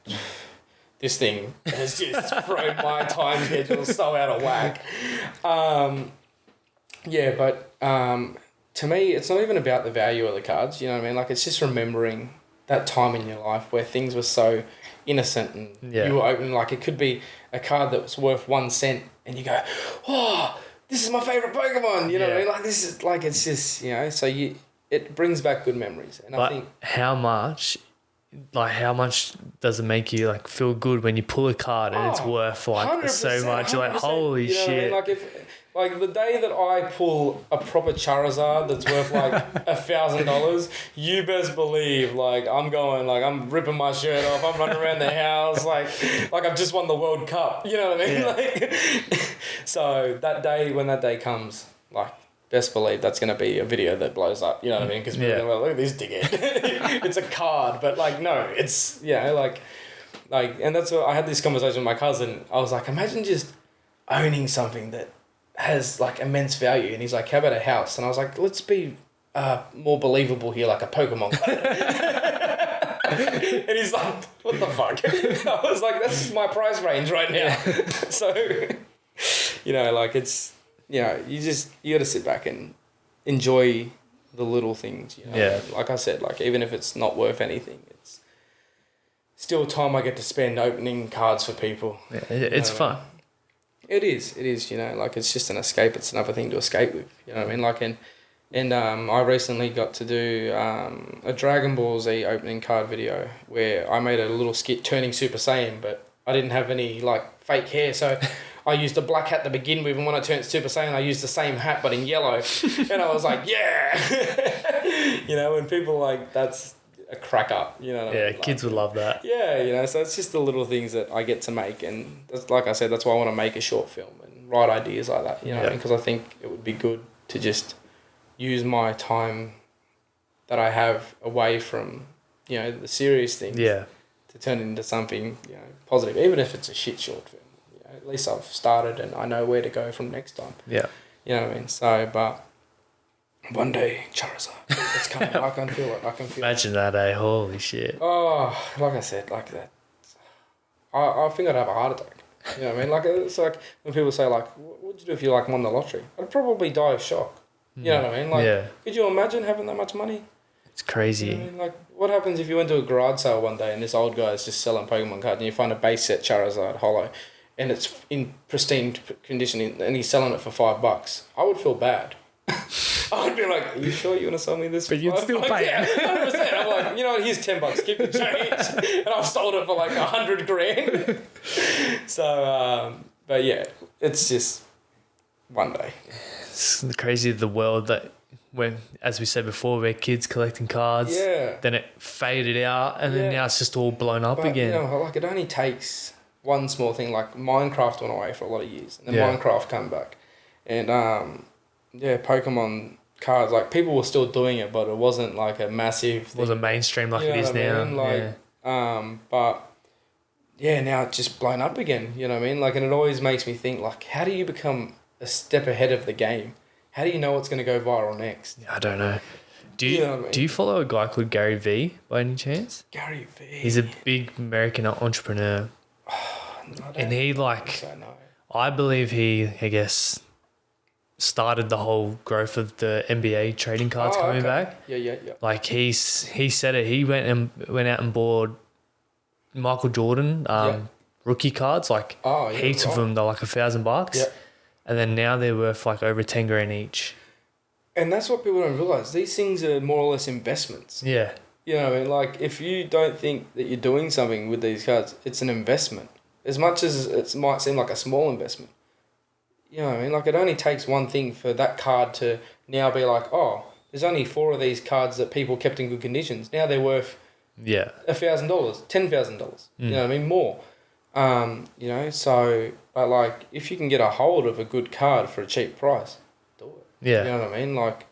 Speaker 2: This thing has just thrown my time schedule so out of whack. To me, it's not even about the value of the cards, you know what I mean? Like, it's just remembering that time in your life where things were so innocent and you were opening, like, it could be a card that was worth 1 cent and you go, oh, this is my favourite Pokemon, you know what I mean? Like, this is, like, it's just, you know, so it brings back good memories. And I think... How much does it make you like feel good when you pull a card and it's worth like so much? You're like, holy shit. I mean? Like the day that I pull a proper Charizard that's worth like $1,000, you best believe like I'm ripping my shirt off, I'm running around the house like I've just won the World Cup. You know what I mean? Like, so when that day comes, like, best believe that's going to be a video that blows up, you know what I mean? Because people are going to be like, look at this dickhead. It's a card, but like, no, it's, you know, like, and that's what I had this conversation with my cousin. I was like, imagine just owning something that has like immense value. And he's like, how about a house? And I was like, let's be more believable here, like a Pokemon card. And he's like, what the fuck? I was like, that's my price range right now. So, you know, like it's, you know, you got to sit back and enjoy the little things, you know. Yeah. Like I said, like even if it's not worth anything, it's still time I get to spend opening cards for people.
Speaker 1: Yeah, it's fun.
Speaker 2: It is, you know, like it's just an escape. It's another thing to escape with, you know what I mean? Like, and I recently got to do a Dragon Ball Z opening card video where I made a little skit turning Super Saiyan, but I didn't have any like fake hair, so I used a black hat to begin with, and when I turned Super Saiyan, I used the same hat but in yellow, and I was like, yeah, you know, and people like that's a crack up, you know what I mean?
Speaker 1: Yeah, kids would love that.
Speaker 2: Yeah, you know, so it's just the little things that I get to make, and that's, like I said, that's why I want to make a short film and write ideas like that, you know what I mean? Because I think it would be good to just use my time that I have away from, you know, the serious things.
Speaker 1: Yeah.
Speaker 2: To turn it into something, you know, positive, even if it's a shit short film. You know, at least I've started and I know where to go from next time.
Speaker 1: Yeah.
Speaker 2: You know what I mean? So, but one day, Charizard, it's coming. I can feel it.
Speaker 1: Imagine that, eh? Holy shit.
Speaker 2: Oh, like I said, like that. I think I'd have a heart attack. You know what I mean? Like, it's like when people say, like, what would you do if you, like, won the lottery? I'd probably die of shock. You know what I mean? Like, could you imagine having that much money?
Speaker 1: It's crazy.
Speaker 2: You know what I mean? Like, what happens if you went to a garage sale one day and this old guy is just selling Pokemon cards and you find a base set Charizard holo and it's in pristine condition and he's selling it for $5? I would feel bad. I would be like, are you sure you want to sell me this?
Speaker 1: But you'd still pay
Speaker 2: yeah,
Speaker 1: it.
Speaker 2: 100%. I'm like, you know what, here's $10, keep the change. And I've sold it for like $100,000. So, but yeah, it's just one day.
Speaker 1: It's crazy the world that when, as we said before, we're kids collecting cards.
Speaker 2: Yeah.
Speaker 1: Then it faded out, and then now it's just all blown up again.
Speaker 2: You know, like it only takes one small thing. Like Minecraft went away for a lot of years, and then Minecraft come back, and Pokemon cards. Like people were still doing it, but it wasn't like a massive thing.
Speaker 1: It wasn't mainstream like it is now.
Speaker 2: I mean? Like, but yeah, now it's just blown up again. You know what I mean? Like, and it always makes me think, like, how do you become a step ahead of the game? How do you know what's going to go viral next?
Speaker 1: I don't know. Do you follow a guy called Gary V by any chance?
Speaker 2: Gary V.
Speaker 1: He's a big American entrepreneur. And he I believe he, I guess, started the whole growth of the NBA trading cards coming back.
Speaker 2: Yeah.
Speaker 1: Like he said it. He went out and bought Michael Jordan rookie cards, like heaps of them. They're like $1,000.
Speaker 2: Yeah.
Speaker 1: And then now they're worth like over $10,000 each.
Speaker 2: And that's what people don't realise. These things are more or less investments.
Speaker 1: Yeah.
Speaker 2: You know what I mean? Like, if you don't think that you're doing something with these cards, it's an investment. As much as it might seem like a small investment. You know what I mean? Like, it only takes one thing for that card to now be like, oh, there's only 4 of these cards that people kept in good conditions. Now they're worth $1,000, $10,000. You know what I mean? More. You know, so, but like, if you can get a hold of a good card for a cheap price, do it.
Speaker 1: Yeah.
Speaker 2: You know what I mean? Like,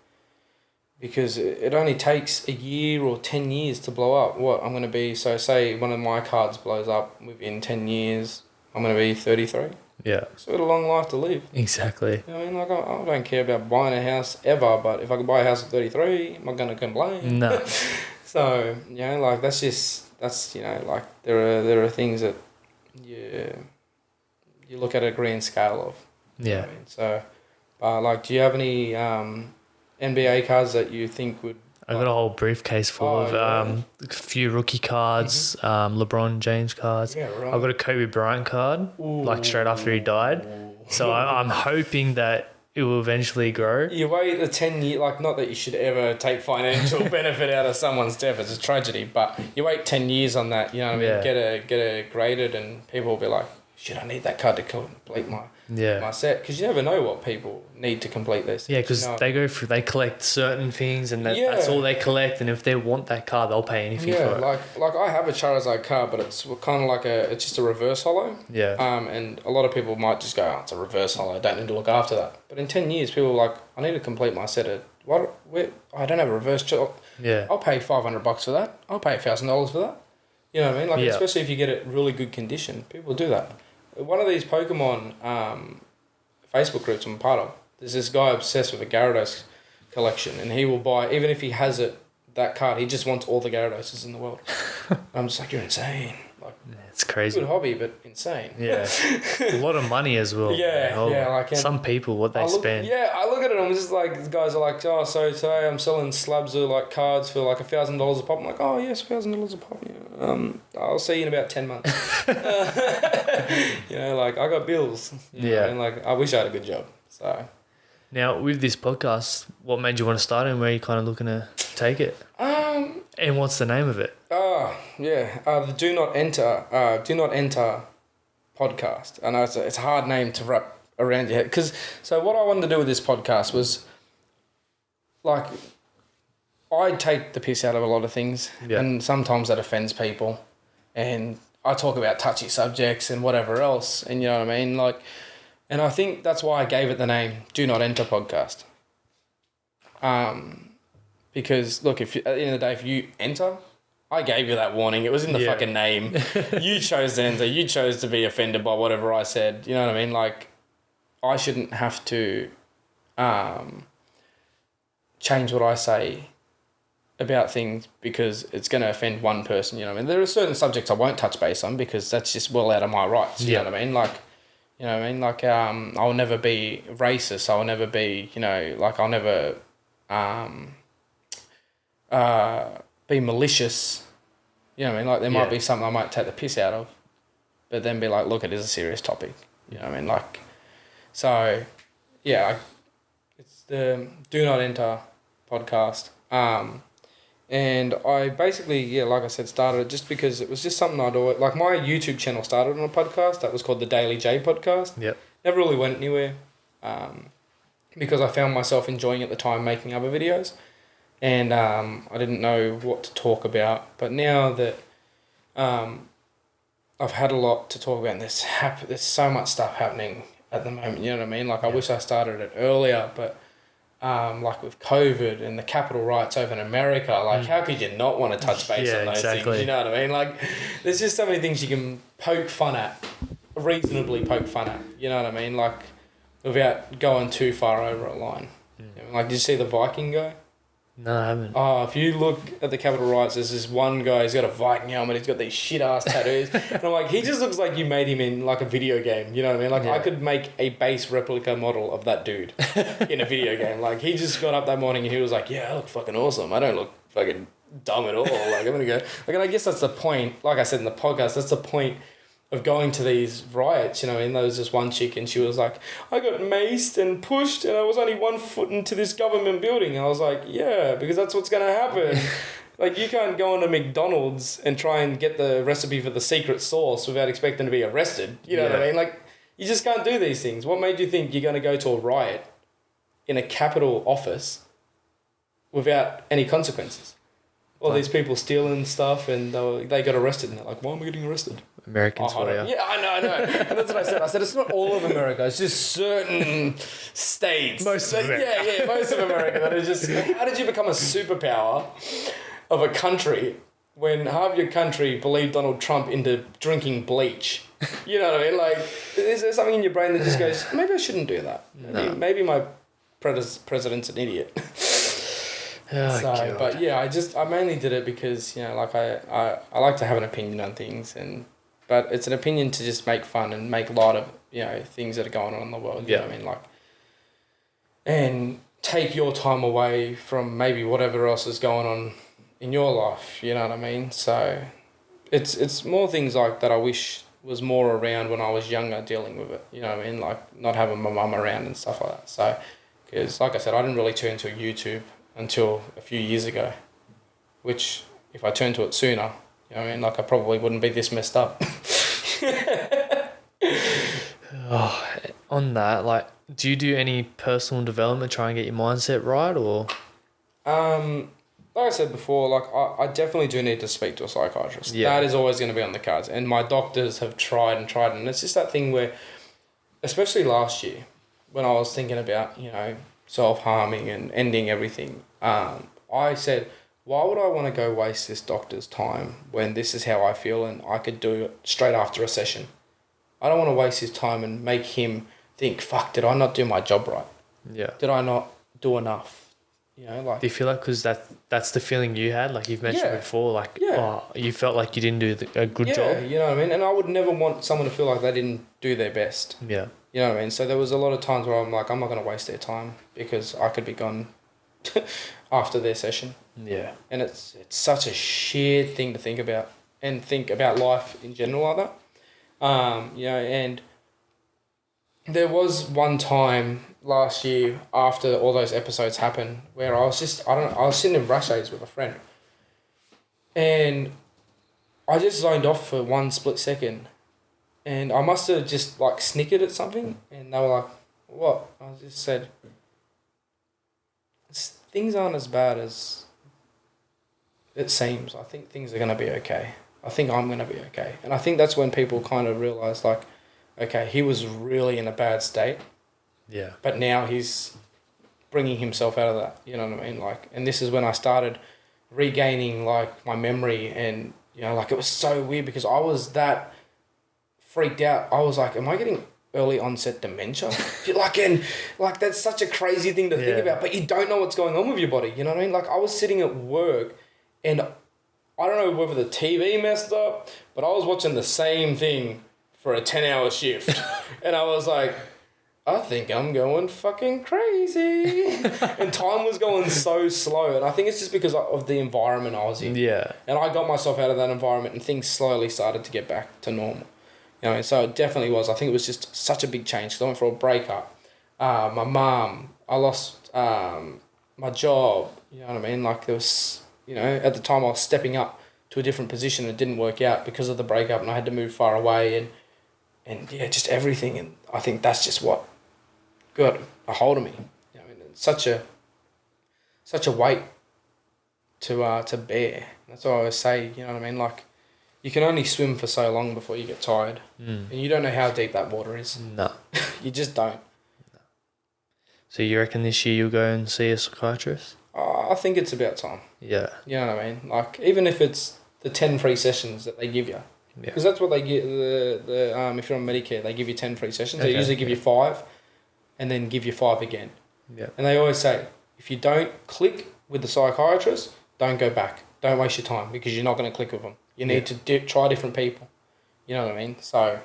Speaker 2: because it only takes a year or 10 years to blow up. What I'm going to be, so say one of my cards blows up within 10 years, I'm going to be 33.
Speaker 1: Yeah.
Speaker 2: So got a long life to live.
Speaker 1: Exactly.
Speaker 2: You know what I mean? Like, I don't care about buying a house ever, but if I could buy a house at 33, am I going to complain?
Speaker 1: No.
Speaker 2: So, you know, like, that's, you know, like, there are things that you look at a grand scale of.
Speaker 1: Yeah.
Speaker 2: You know what I mean? So, like, do you have any NBA cards that you think would...
Speaker 1: I got a whole briefcase full of a few rookie cards, LeBron James cards.
Speaker 2: Yeah, right.
Speaker 1: I got a Kobe Bryant card, like straight after he died. So I'm hoping that it will eventually grow.
Speaker 2: You wait a 10 year, like, not that you should ever take financial benefit out of someone's death, it's a tragedy, but you wait 10 years on that, you know what I mean?
Speaker 1: Yeah.
Speaker 2: Get a graded, and people will be like, shit, I need that card to complete my set, because you never know what people need to complete this.
Speaker 1: Yeah, because they collect certain things, and that's all they collect. And if they want that card, they'll pay anything for it.
Speaker 2: like I have a Charizard card, but it's kind of like it's just a reverse holo.
Speaker 1: Yeah.
Speaker 2: And a lot of people might just go, oh, it's a reverse holo, I don't need to look after that. But in 10 years, people are like, I need to complete my set of I don't have a reverse.
Speaker 1: Yeah.
Speaker 2: I'll pay $500 for that. I'll pay $1,000 for that. You know what I mean? Like, especially if you get it really good condition, people do that. One of these Pokemon Facebook groups I'm part of, there's this guy obsessed with a Gyarados collection, and he will buy, even if he has that card, he just wants all the Gyaradoses in the world. I'm just like, you're insane. Like,
Speaker 1: it's crazy.
Speaker 2: Good hobby, but insane.
Speaker 1: Yeah. A lot of money as well.
Speaker 2: Like,
Speaker 1: some people, what they spend.
Speaker 2: Yeah, I look at it, I'm just like, the guys are like, oh, so today I'm selling slabs of like cards for like $1,000 a pop. I'm like, oh yes, $1,000 a pop. Yeah. I'll see you in about 10 months. You know, like I got bills. You know, and like I wish I had a good job. So
Speaker 1: now with this podcast, what made you want to start it and where are you kind of looking to take it? And what's the name of it?
Speaker 2: The Do Not Enter podcast. I know it's a hard name to wrap around your head. So what I wanted to do with this podcast was, like, I take the piss out of a lot of things, and sometimes that offends people, and I talk about touchy subjects and whatever else, and you know what I mean? Like, and I think that's why I gave it the name Do Not Enter Podcast. Because, look, if you, at the end of the day, if you enter, I gave you that warning. It was in the fucking name. You chose to enter. You chose to be offended by whatever I said. You know what I mean? Like, I shouldn't have to change what I say about things because it's going to offend one person. You know what I mean? There are certain subjects I won't touch base on because that's just well out of my rights. You know what I mean? Like, you know what I mean? Like, I'll never be racist. I'll never be, you know, like, I'll never be malicious. You know what I mean? Like, there might be something I might take the piss out of, but then be like, look, it is a serious topic. You know what I mean? Like, so, yeah, it's the Do Not Enter podcast. And I basically, like I said, started it just because it was just something I'd always... Like, my YouTube channel started on a podcast that was called the Daily J Podcast. Yep. Never really went anywhere because I found myself enjoying at the time making other videos. And I didn't know what to talk about. But now that I've had a lot to talk about, and there's so much stuff happening at the moment, you know what I mean? Like, I wish I started it earlier, but like with COVID and the capital rights over in America, like how could you not want to touch base on those things? You know what I mean? Like, there's just so many things you can poke fun at, reasonably poke fun at, you know what I mean? Like, without going too far over a line. You know, like, did you see the Viking guy?
Speaker 1: No, I haven't.
Speaker 2: Oh, if you look at the Capitol riots, there's this one guy, he's got a Viking helmet, he's got these shit-ass tattoos. And I'm like, he just looks like you made him in, like, a video game. You know what I mean? Like, I could make a base replica model of that dude in a video game. Like, he just got up that morning and he was like, yeah, I look fucking awesome. I don't look fucking dumb at all. Like, I'm going to go... Like, and I guess that's the point, like I said in the podcast, that's the point of going to these riots, you know, and there was just one chick and she was like, I got maced and pushed and I was only 1 foot into this government building. And I was like, yeah, because that's what's going to happen. Like, you can't go into McDonald's and try and get the recipe for the secret sauce without expecting to be arrested. You know what I mean? Like, you just can't do these things. What made you think you're going to go to a riot in a capital office without any consequences? All these people stealing stuff and they got arrested and they're like, why am I getting arrested?
Speaker 1: Americans for you.
Speaker 2: Yeah, I know. And that's what I said. I said, it's not all of America. It's just certain states.
Speaker 1: Most of America.
Speaker 2: Yeah, most of America. That is just... How did you become a superpower of a country when half your country believed Donald Trump into drinking bleach? You know what I mean? Like, is there something in your brain that just goes, maybe I shouldn't do that? Maybe my president's an idiot. But yeah, I mainly did it because, you know, like I like to have an opinion on things, but it's an opinion to just make fun and make light of, you know, things that are going on in the world. You know what I mean? Like, and take your time away from maybe whatever else is going on in your life. You know what I mean? So it's more things like that I wish was more around when I was younger dealing with it. You know what I mean? Like, not having my mum around and stuff like that. So, because like I said, I didn't really turn to YouTube until a few years ago, which if I turned to it sooner, you know what I mean, like, I probably wouldn't be this messed up.
Speaker 1: On that, like, do you do any personal development, try and get your mindset right, or?
Speaker 2: Like I said before, like, I definitely do need to speak to a psychiatrist.
Speaker 1: Yeah.
Speaker 2: That is always going to be on the cards, and my doctors have tried, and it's just that thing where, especially last year, when I was thinking about, you know, self-harming and ending everything, I said, why would I want to go waste this doctor's time when this is how I feel and I could do it straight after a session? I don't want to waste his time and make him think, fuck, did I not do my job right? Yeah. Did I not do enough? You know, like...
Speaker 1: Do you feel like, because that's the feeling you had, like you've mentioned before, like, you felt like you didn't do a good job?
Speaker 2: Yeah, you know what I mean? And I would never want someone to feel like they didn't do their best.
Speaker 1: Yeah.
Speaker 2: You know what I mean? So there was a lot of times where I'm like, I'm not going to waste their time because I could be gone after their session.
Speaker 1: Yeah.
Speaker 2: And it's such a shared thing to think about and think about life in general like that. And there was one time last year after all those episodes happened where I was sitting in Rushades with a friend, and I just zoned off for one split second, and I must have just like snickered at something, and they were like, "What?" I just said, "Things aren't as bad as it seems. I think things are gonna be okay. I think I'm gonna be okay." And I think that's when people kind of realize, like, okay, he was really in a bad state.
Speaker 1: Yeah.
Speaker 2: But now he's bringing himself out of that. You know what I mean? Like, and this is when I started regaining like my memory, and like it was so weird because I was that freaked out. I was like, am I getting early onset dementia? Like that's such a crazy thing to think about, but you don't know what's going on with your body. You know what I mean? Like I was sitting at work, and I don't know whether the TV messed up, but I was watching the same thing for a 10-hour shift. And I was like, I think I'm going fucking crazy. And time was going so slow. And I think it's just because of the environment I was in.
Speaker 1: Yeah.
Speaker 2: And I got myself out of that environment, and things slowly started to get back to normal. And so it definitely was. I think it was just such a big change. Because I went for a breakup. My mum, I lost my job. You know what I mean? Like there was, at the time I was stepping up to a different position, and it didn't work out because of the breakup, and I had to move far away, and just everything. And I think that's just what got a hold of me. It's such a weight to bear. That's what I always say. You know what I mean? Like, you can only swim for so long before you get tired, and you don't know how deep that water is.
Speaker 1: No,
Speaker 2: you just don't.
Speaker 1: No. So you reckon this year you'll go and see a psychiatrist?
Speaker 2: I think it's about time.
Speaker 1: Yeah.
Speaker 2: You know what I mean? Like, even if it's the 10 free sessions that they give you. Because that's what they get. If you're on Medicare, they give you 10 free sessions. They usually give you 5, and then give you 5 again.
Speaker 1: Yeah.
Speaker 2: And they always say, if you don't click with the psychiatrist, don't go back. Don't waste your time, because you're not going to click with them. You need to try different people. You know what I mean? So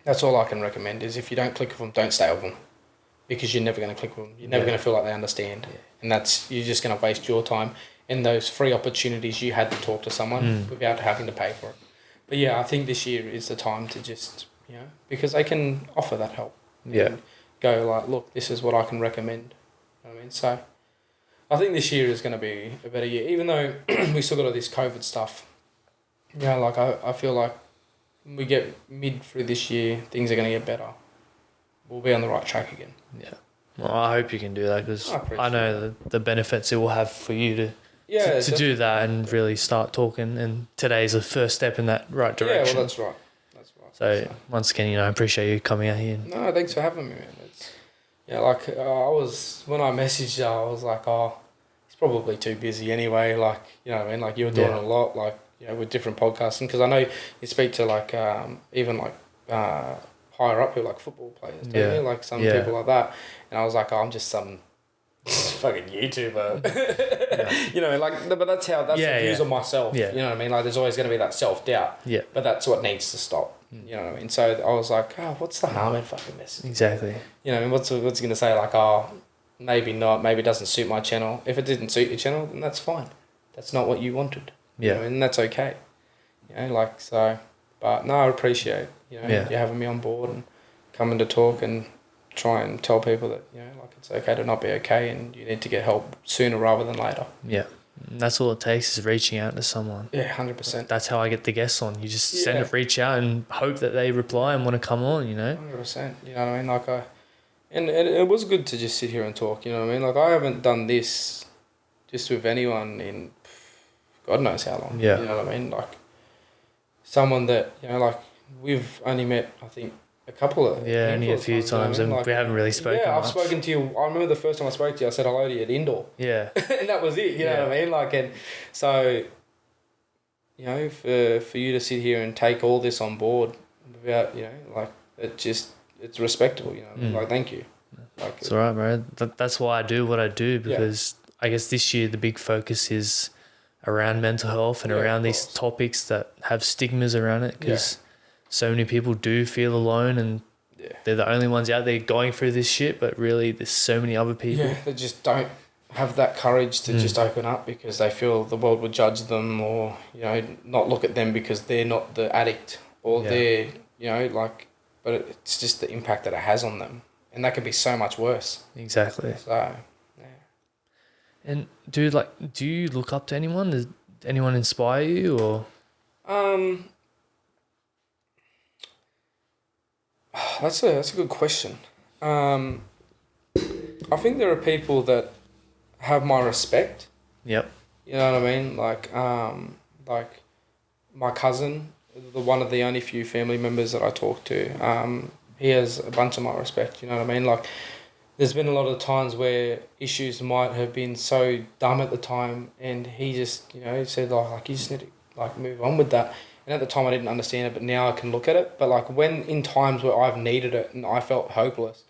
Speaker 2: that's all I can recommend is if you don't click with them, don't stay with them, because you're never going to click with them. You're never going to feel like they understand. Yeah. And you're just going to waste your time and those free opportunities you had to talk to someone without having to pay for it. But yeah, I think this year is the time to just, because they can offer that help.
Speaker 1: Yeah.
Speaker 2: Go like, look, this is what I can recommend. You know what I mean? So I think this year is going to be a better year, even though we still got all this COVID stuff. Like I feel like when we get mid through this year, things are going to get better. We'll be on the right track again.
Speaker 1: Yeah. Well, I hope you can do that, because I know the benefits it will have for you to do that and really start talking. And today's the first step in that right direction.
Speaker 2: Yeah, well, that's right.
Speaker 1: So once again, I appreciate you coming out here.
Speaker 2: No, thanks for having me, man. When I messaged you, I was like, he's probably too busy anyway. Like, you know what I mean? Like, you're doing a lot, like, with different podcasting. Because I know you speak to, like, even, like, higher up people, like football players, don't you? Like, some people like that. And I was like, I'm just some fucking YouTuber. But that's the views of myself. Yeah. You know what I mean? Like, there's always going to be that self-doubt.
Speaker 1: Yeah.
Speaker 2: But that's what needs to stop. You know what I mean? So I was like, what's the harm in fucking this?
Speaker 1: Exactly.
Speaker 2: You know, what's he going to say? Like, maybe not. Maybe it doesn't suit my channel. If it didn't suit your channel, then that's fine. That's not what you wanted.
Speaker 1: Yeah.
Speaker 2: You know, and that's okay. But no, I appreciate, you having me on board and coming to talk and try and tell people that, it's okay to not be okay, and you need to get help sooner rather than later.
Speaker 1: Yeah. And that's all it takes, is reaching out to someone.
Speaker 2: Yeah, 100%.
Speaker 1: That's how I get the guests on. You just reach out and hope that they reply and want to come on,
Speaker 2: 100%. You know what I mean? And it was good to just sit here and talk, you know what I mean? Like, I haven't done this just with anyone in God knows how long. Yeah. You know what I mean? Like, someone that, we've only met, I think,
Speaker 1: only a few times, and we haven't really spoken
Speaker 2: I've
Speaker 1: much.
Speaker 2: spoken to you. I remember the first time I spoke to you, I said hello to you at indoor. Yeah. And that was it, you know what I mean? Like, and so, for you to sit here and take all this on board without, it's respectable, like, thank you. Like,
Speaker 1: it's all right, bro. That's why I do what I do, because I guess this year the big focus is around mental health and around these topics that have stigmas around it, because so many people do feel alone, and they're the only ones out there going through this shit, but really there's so many other people.
Speaker 2: Yeah, they just don't have that courage to just open up, because they feel the world would judge them, or, not look at them because they're not the addict, or they're but it's just the impact that it has on them. And that could be so much worse.
Speaker 1: Exactly.
Speaker 2: So, yeah.
Speaker 1: And dude, like, do you look up to anyone? Does anyone inspire you or?
Speaker 2: That's a good question. I think there are people that have my respect.
Speaker 1: Yep.
Speaker 2: You know what I mean? Like my cousin, one of the only few family members that I talk to. He has a bunch of my respect. You know what I mean? Like, there's been a lot of times where issues might have been so dumb at the time, and he just, said like you just need to like move on with that. And at the time I didn't understand it, but now I can look at it. But like when in times where I've needed it and I felt hopeless,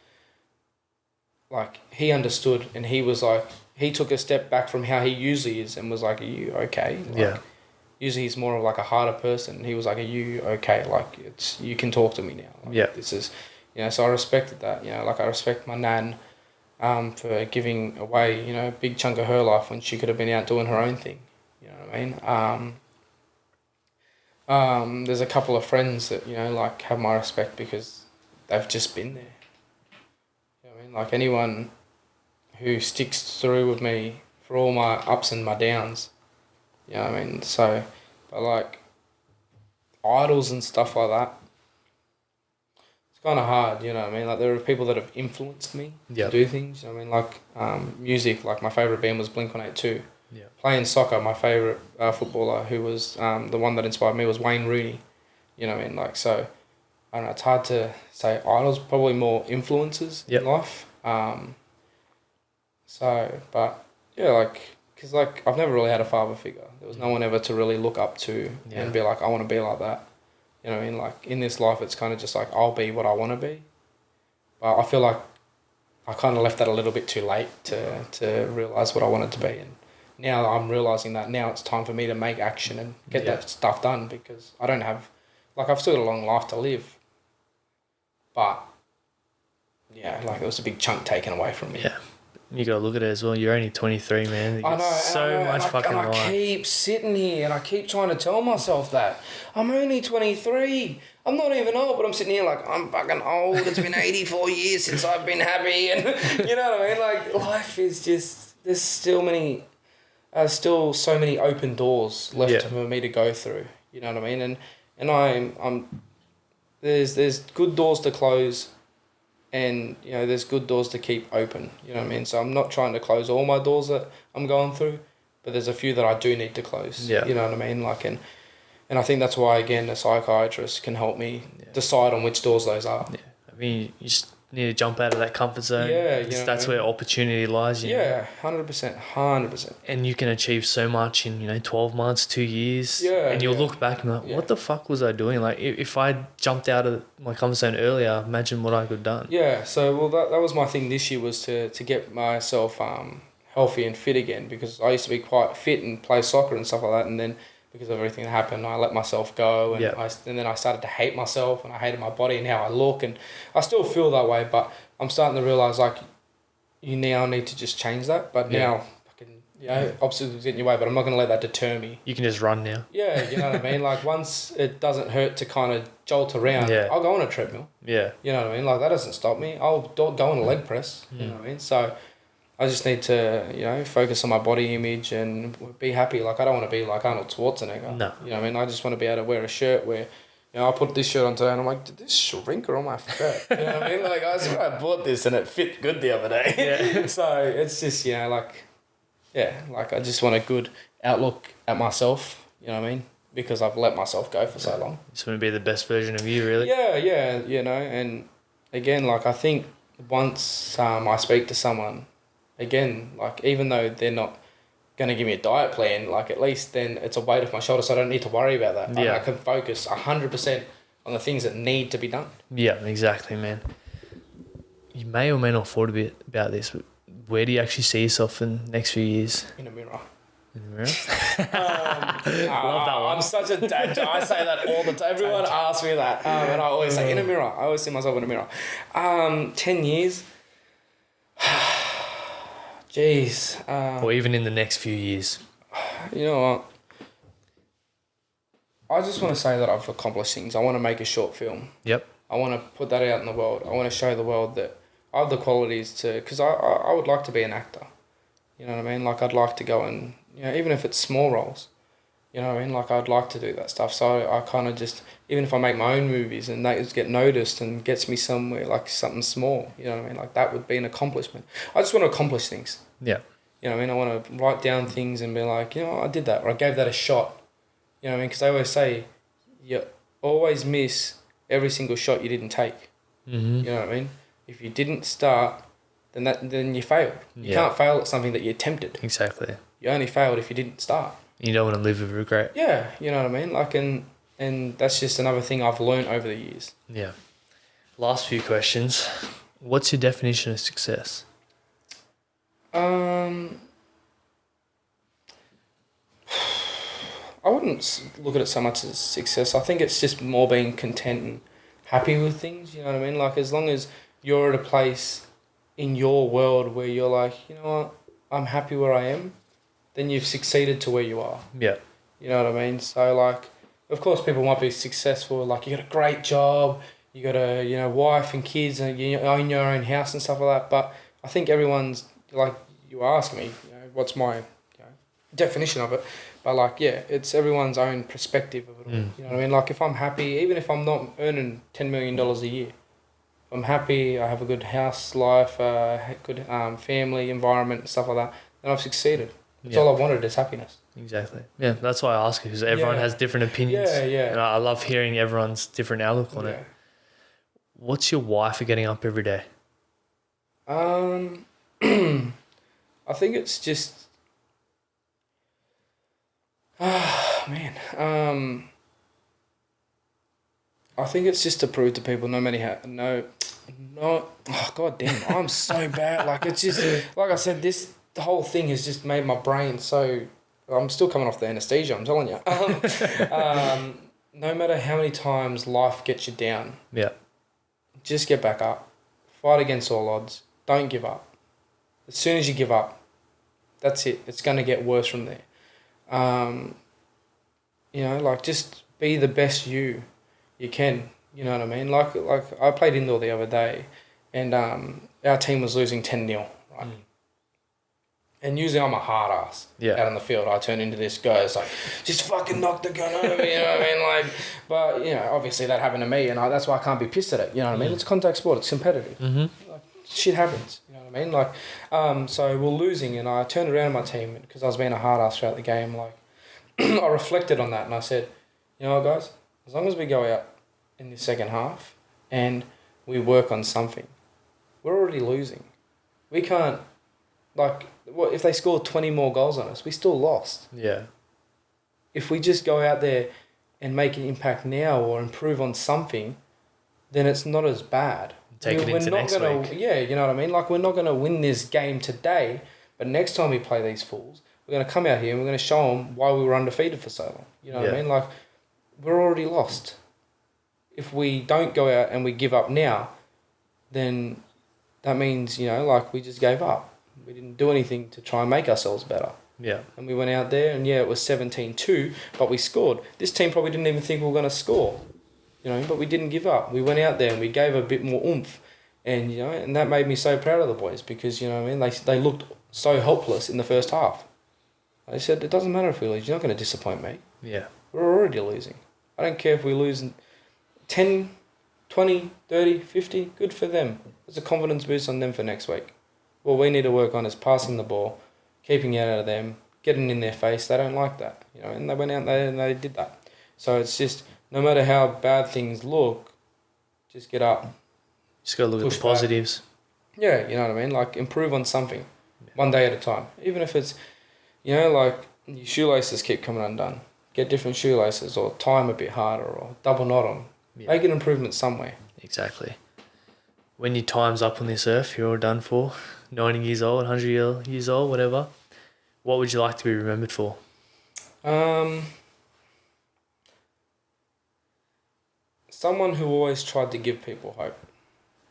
Speaker 2: like he understood, and he was like, he took a step back from how he usually is and was like, "Are you okay?" Like,
Speaker 1: yeah.
Speaker 2: Usually he's more of like a harder person. And he was like, "Are you okay? Like you can talk to me now." Like,
Speaker 1: yeah.
Speaker 2: This is, so I respected that. Like I respect my nan, for giving away, a big chunk of her life when she could have been out doing her own thing. You know what I mean? There's a couple of friends that, like have my respect because they've just been there. You know what I mean? Like anyone who sticks through with me for all my ups and my downs. You know what I mean? So, but like idols and stuff like that, it's kind of hard, you know what I mean? Like there are people that have influenced me to do things, you know what I mean? Like music, like my favourite band was Blink-182.
Speaker 1: Yeah.
Speaker 2: Playing soccer, my favourite footballer who was the one that inspired me was Wayne Rooney. You know what I mean? Like, so, I don't know, it's hard to say idols, probably more influences in life. But yeah, like, because like I've never really had a father figure. There was no one ever to really look up to and be like, I want to be like that. You know what I mean? Like in this life, it's kind of just like I'll be what I want to be. But I feel like I kind of left that a little bit too late to realise what I wanted to be. And now I'm realising that now it's time for me to make action and get that stuff done, because I don't have, like, I've still got a long life to live. But yeah, like it was a big chunk taken away from me.
Speaker 1: Yeah. You got to look at it as well. You're only 23, man. You got so much fucking life.
Speaker 2: I keep sitting here and I keep trying to tell myself that. I'm only 23. I'm not even old, but I'm sitting here like, I'm fucking old. It's been 84 years since I've been happy. And you know what I mean? Like, life is just, there's still so many open doors left for me to go through. You know what I mean? And there's good doors to close. And, there's good doors to keep open, you know what I mean? So I'm not trying to close all my doors that I'm going through, but there's a few that I do need to close, you know what I mean? Like, and I think that's why, again, a psychiatrist can help me decide on which doors those are.
Speaker 1: Yeah. I mean, you just need to jump out of that comfort zone.
Speaker 2: Yeah,
Speaker 1: that's where opportunity lies. You know?
Speaker 2: 100%.
Speaker 1: And you can achieve so much in 12 months, 2 years.
Speaker 2: Yeah.
Speaker 1: And you'll look back and be like, what the fuck was I doing? Like, if I jumped out of my comfort zone earlier, imagine what I could have done. Yeah.
Speaker 2: So, that was my thing this year, was to get myself healthy and fit again, because I used to be quite fit and play soccer and stuff like that, and then because of everything that happened, I let myself go, and and then I started to hate myself, and I hated my body and how I look, and I still feel that way, but I'm starting to realise, like, you now need to just change that, but now, obstacles get in your way, but I'm not going to let that deter me.
Speaker 1: You can just run now.
Speaker 2: Yeah, you know what I mean? Like, once it doesn't hurt to kind of jolt around, I'll go on a treadmill.
Speaker 1: Yeah.
Speaker 2: You know what I mean? Like, that doesn't stop me. I'll go on a leg press, you know what I mean? So I just need to, focus on my body image and be happy. Like, I don't want to be like Arnold Schwarzenegger.
Speaker 1: No.
Speaker 2: You know what I mean? I just want to be able to wear a shirt where, I put this shirt on today and I'm like, did this shrink or on my shirt? You know what I mean? Like, I swear I bought this and it fit good the other day.
Speaker 1: Yeah.
Speaker 2: So it's just, like I just want a good outlook at myself, you know what I mean? Because I've let myself go for so long.
Speaker 1: You just want to be the best version of you, really.
Speaker 2: Yeah, and again, like, I think once I speak to someone, again, like, even though they're not going to give me a diet plan, like, at least then it's a weight off my shoulder, so I don't need to worry about that.
Speaker 1: Yeah.
Speaker 2: I can focus 100% on the things that need to be done.
Speaker 1: Yeah, exactly, man. You may or may not have thought a bit about this, but where do you actually see yourself in the next few years?
Speaker 2: In a mirror.
Speaker 1: In the mirror?
Speaker 2: Love
Speaker 1: that one.
Speaker 2: I'm such a dad. I say that all the time. Everyone asks me that. And I always say, in a mirror. I always see myself in a mirror. 10 years. Jeez.
Speaker 1: Or even in the next few years.
Speaker 2: You know what? I just want to say that I've accomplished things. I want to make a short film.
Speaker 1: Yep.
Speaker 2: I want to put that out in the world. I want to show the world that I have the qualities to, because I would like to be an actor. You know what I mean? Like, I'd like to go and, even if it's small roles, you know what I mean? Like, I'd like to do that stuff. So I kind of just, even if I make my own movies and they just get noticed and gets me somewhere, like something small, you know what I mean? Like, that would be an accomplishment. I just want to accomplish things.
Speaker 1: Yeah.
Speaker 2: You know what I mean? I want to write down things and be like, I did that, or I gave that a shot. You know what I mean? Because they always say, you always miss every single shot you didn't take.
Speaker 1: Mm-hmm.
Speaker 2: You know what I mean? If you didn't start, then you failed. You can't fail at something that you attempted.
Speaker 1: Exactly.
Speaker 2: You only failed if you didn't start.
Speaker 1: You don't want to live with regret.
Speaker 2: Yeah, you know what I mean? Like, and that's just another thing I've learned over the years.
Speaker 1: Yeah. Last few questions. What's your definition of success?
Speaker 2: I wouldn't look at it so much as success. I think it's just more being content and happy with things, you know what I mean? Like, as long as you're at a place in your world where you're like, you know what, I'm happy where I am, then you've succeeded to where you are.
Speaker 1: Yeah.
Speaker 2: You know what I mean? So, like, of course people might be successful, like, you got a great job, you got a, wife and kids, and you own your own house and stuff like that, but I think everyone's, like, you ask me, what's my definition of it, but, like, yeah, it's everyone's own perspective of it all. You know what I mean? Like, if I'm happy, even if I'm not earning $10 million a year, if I'm happy, I have a good house life, good family environment, stuff like that, then I've succeeded. That's all I wanted is happiness.
Speaker 1: Exactly. Yeah, that's why I ask you, because everyone has different opinions.
Speaker 2: Yeah.
Speaker 1: And I love hearing everyone's different outlook on it. What's your why for getting up every day?
Speaker 2: I think it's just... man. I think it's just to prove to people, no matter how... No... Oh, God damn. I'm so bad. Like, it's just... Like I said, the whole thing has just made my brain so... I'm still coming off the anesthesia, I'm telling you. No matter how many times life gets you down, just get back up. Fight against all odds. Don't give up. As soon as you give up, that's it. It's going to get worse from there. Like, just be the best you can. You know what I mean? Like I played indoor the other day, and our team was losing 10-0, right? And usually I'm a hard ass out on the field. I turn into this guy that's like, just fucking knock the gun over, you know what I mean? Like, but, obviously that happened to me, and that's why I can't be pissed at it, you know what I mean? It's contact sport, it's competitive.
Speaker 1: Mm-hmm.
Speaker 2: Like, shit happens, you know what I mean? Like, so we're losing, and I turned around my team, because I was being a hard ass throughout the game, like, I reflected on that, and I said, you know what, guys? As long as we go out in the second half, and we work on something, we're already losing. We can't, like... What if they scored 20 more goals on us? We still lost. Yeah. If we just go out there and make an impact now or improve on something, then it's not as bad.
Speaker 1: Take it into next week.
Speaker 2: Yeah, you know what I mean? Like, we're not going to win this game today, but next time we play these fools, we're going to come out here and we're going to show them why we were undefeated for so long. You know what I mean? Like, we're already lost. If we don't go out and we give up now, then that means, like, we just gave up. We didn't do anything to try and make ourselves better. Yeah. And we went out there, and it was 17-2, but we scored. This team probably didn't even think we were going to score, but we didn't give up. We went out there and we gave a bit more oomph, and, and that made me so proud of the boys because, they looked so helpless in the first half. They said, it doesn't matter if we lose, you're not going to disappoint me. Yeah. We're already losing. I don't care if we lose 10, 20, 30, 50, good for them. It's a confidence boost on them for next week. What we need to work on is passing the ball, keeping it out of them, getting in their face. They don't like that, and they went out there and they did that. So it's just, no matter how bad things look, just get up.
Speaker 1: Just got to look at the positives.
Speaker 2: Yeah, you know what I mean? Like, improve on something, one day at a time. Even if it's, like, your shoelaces keep coming undone. Get different shoelaces, or tie them a bit harder, or double knot them. Make an improvement somewhere.
Speaker 1: Exactly. When your time's up on this earth, you're all done for. 90 years old, 100 years old, whatever. What would you like to be remembered for?
Speaker 2: Someone who always tried to give people hope.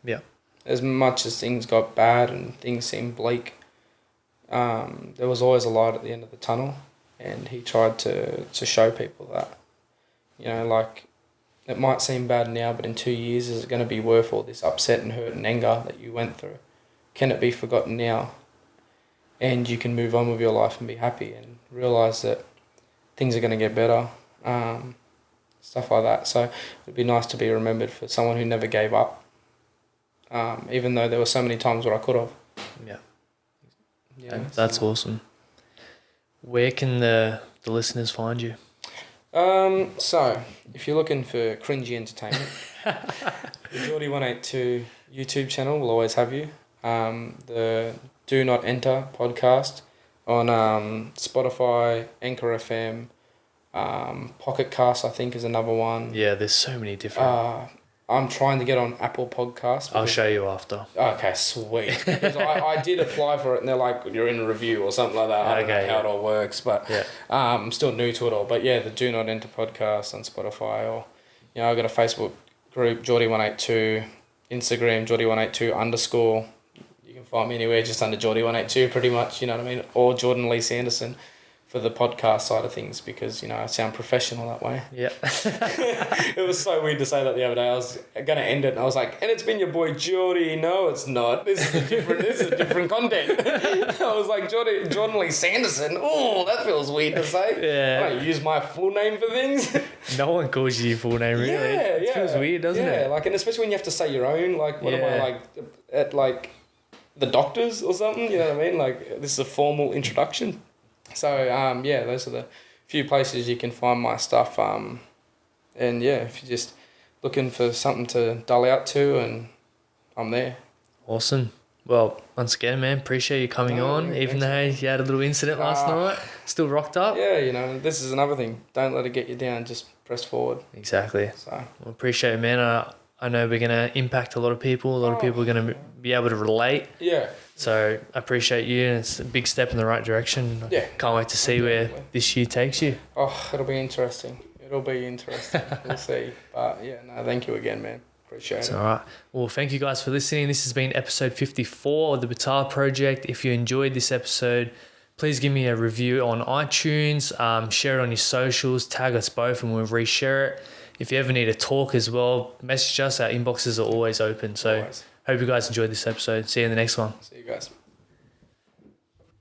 Speaker 1: Yeah.
Speaker 2: As much as things got bad and things seemed bleak, there was always a light at the end of the tunnel, and he tried to show people that, You know, like, it might seem bad now, but in 2 years, is it going to be worth all this upset and hurt and anger that you went through? Can it be forgotten now? And you can move on with your life and be happy and realise that things are going to get better, stuff like that. So it'd be nice to be remembered for someone who never gave up, even though there were so many times where I could have.
Speaker 1: Yeah.
Speaker 2: Yeah,
Speaker 1: that's awesome. Where can the listeners find you?
Speaker 2: So if you're looking for cringy entertainment, the Geordie 182 YouTube channel will always have you. The Do Not Enter podcast on Spotify, Anchor FM, Pocket Cast, I think, is another one.
Speaker 1: Yeah, there's so many different.
Speaker 2: I'm trying to get on Apple Podcasts.
Speaker 1: I'll show you after.
Speaker 2: Okay, sweet. Because I did apply for it and they're like, you're in a review or something like that. I don't know how it all works, but I'm still new to it all. But yeah, the Do Not Enter podcast on Spotify, or, you know, I've got a Facebook group, Geordie182, Instagram, Geordie182_. You can find me anywhere just under Geordie182 pretty much, you know what I mean? Or Jordan Lee Sandison for the podcast side of things, because, you know, I sound professional that way.
Speaker 1: Yeah.
Speaker 2: It was so weird to say that the other day. I was going to end it and I was like, and it's been your boy Geordie. No, it's not. This is different content. I was like, Jordan Lee Sandison. Oh, that feels weird to say.
Speaker 1: Yeah.
Speaker 2: I don't use my full name for things.
Speaker 1: No one calls you your full name, really. It feels weird, doesn't it?
Speaker 2: Yeah, like, and especially when you have to say your own, like, what am I, like, at, like, the doctors or something, you know what I mean? Like, this is a formal introduction. So, yeah, those are the few places you can find my stuff. And, yeah, if you're just looking for something to dull out to, and I'm there.
Speaker 1: Awesome. Well, once again, man, appreciate you coming on, even though you had a little incident last night. Still rocked up.
Speaker 2: Yeah, you know, this is another thing. Don't let it get you down. Just press forward.
Speaker 1: Exactly.
Speaker 2: So,
Speaker 1: well, appreciate it, man. I know we're going to impact a lot of people. A lot of people are going to be able to relate.
Speaker 2: Yeah.
Speaker 1: So I appreciate you, and it's a big step in the right direction.
Speaker 2: Yeah.
Speaker 1: Can't wait to see where this year takes you.
Speaker 2: Oh, it'll be interesting. We'll see. But, yeah, no, thank you again, man. Appreciate it.
Speaker 1: All right. Well, thank you guys for listening. This has been episode 54 of the Betar Project. If you enjoyed this episode, please give me a review on iTunes. Share it on your socials. Tag us both and we'll reshare it. If you ever need a talk as well, message us. Our inboxes are always open. So hope you guys enjoyed this episode. See you in the next one.
Speaker 2: See you guys.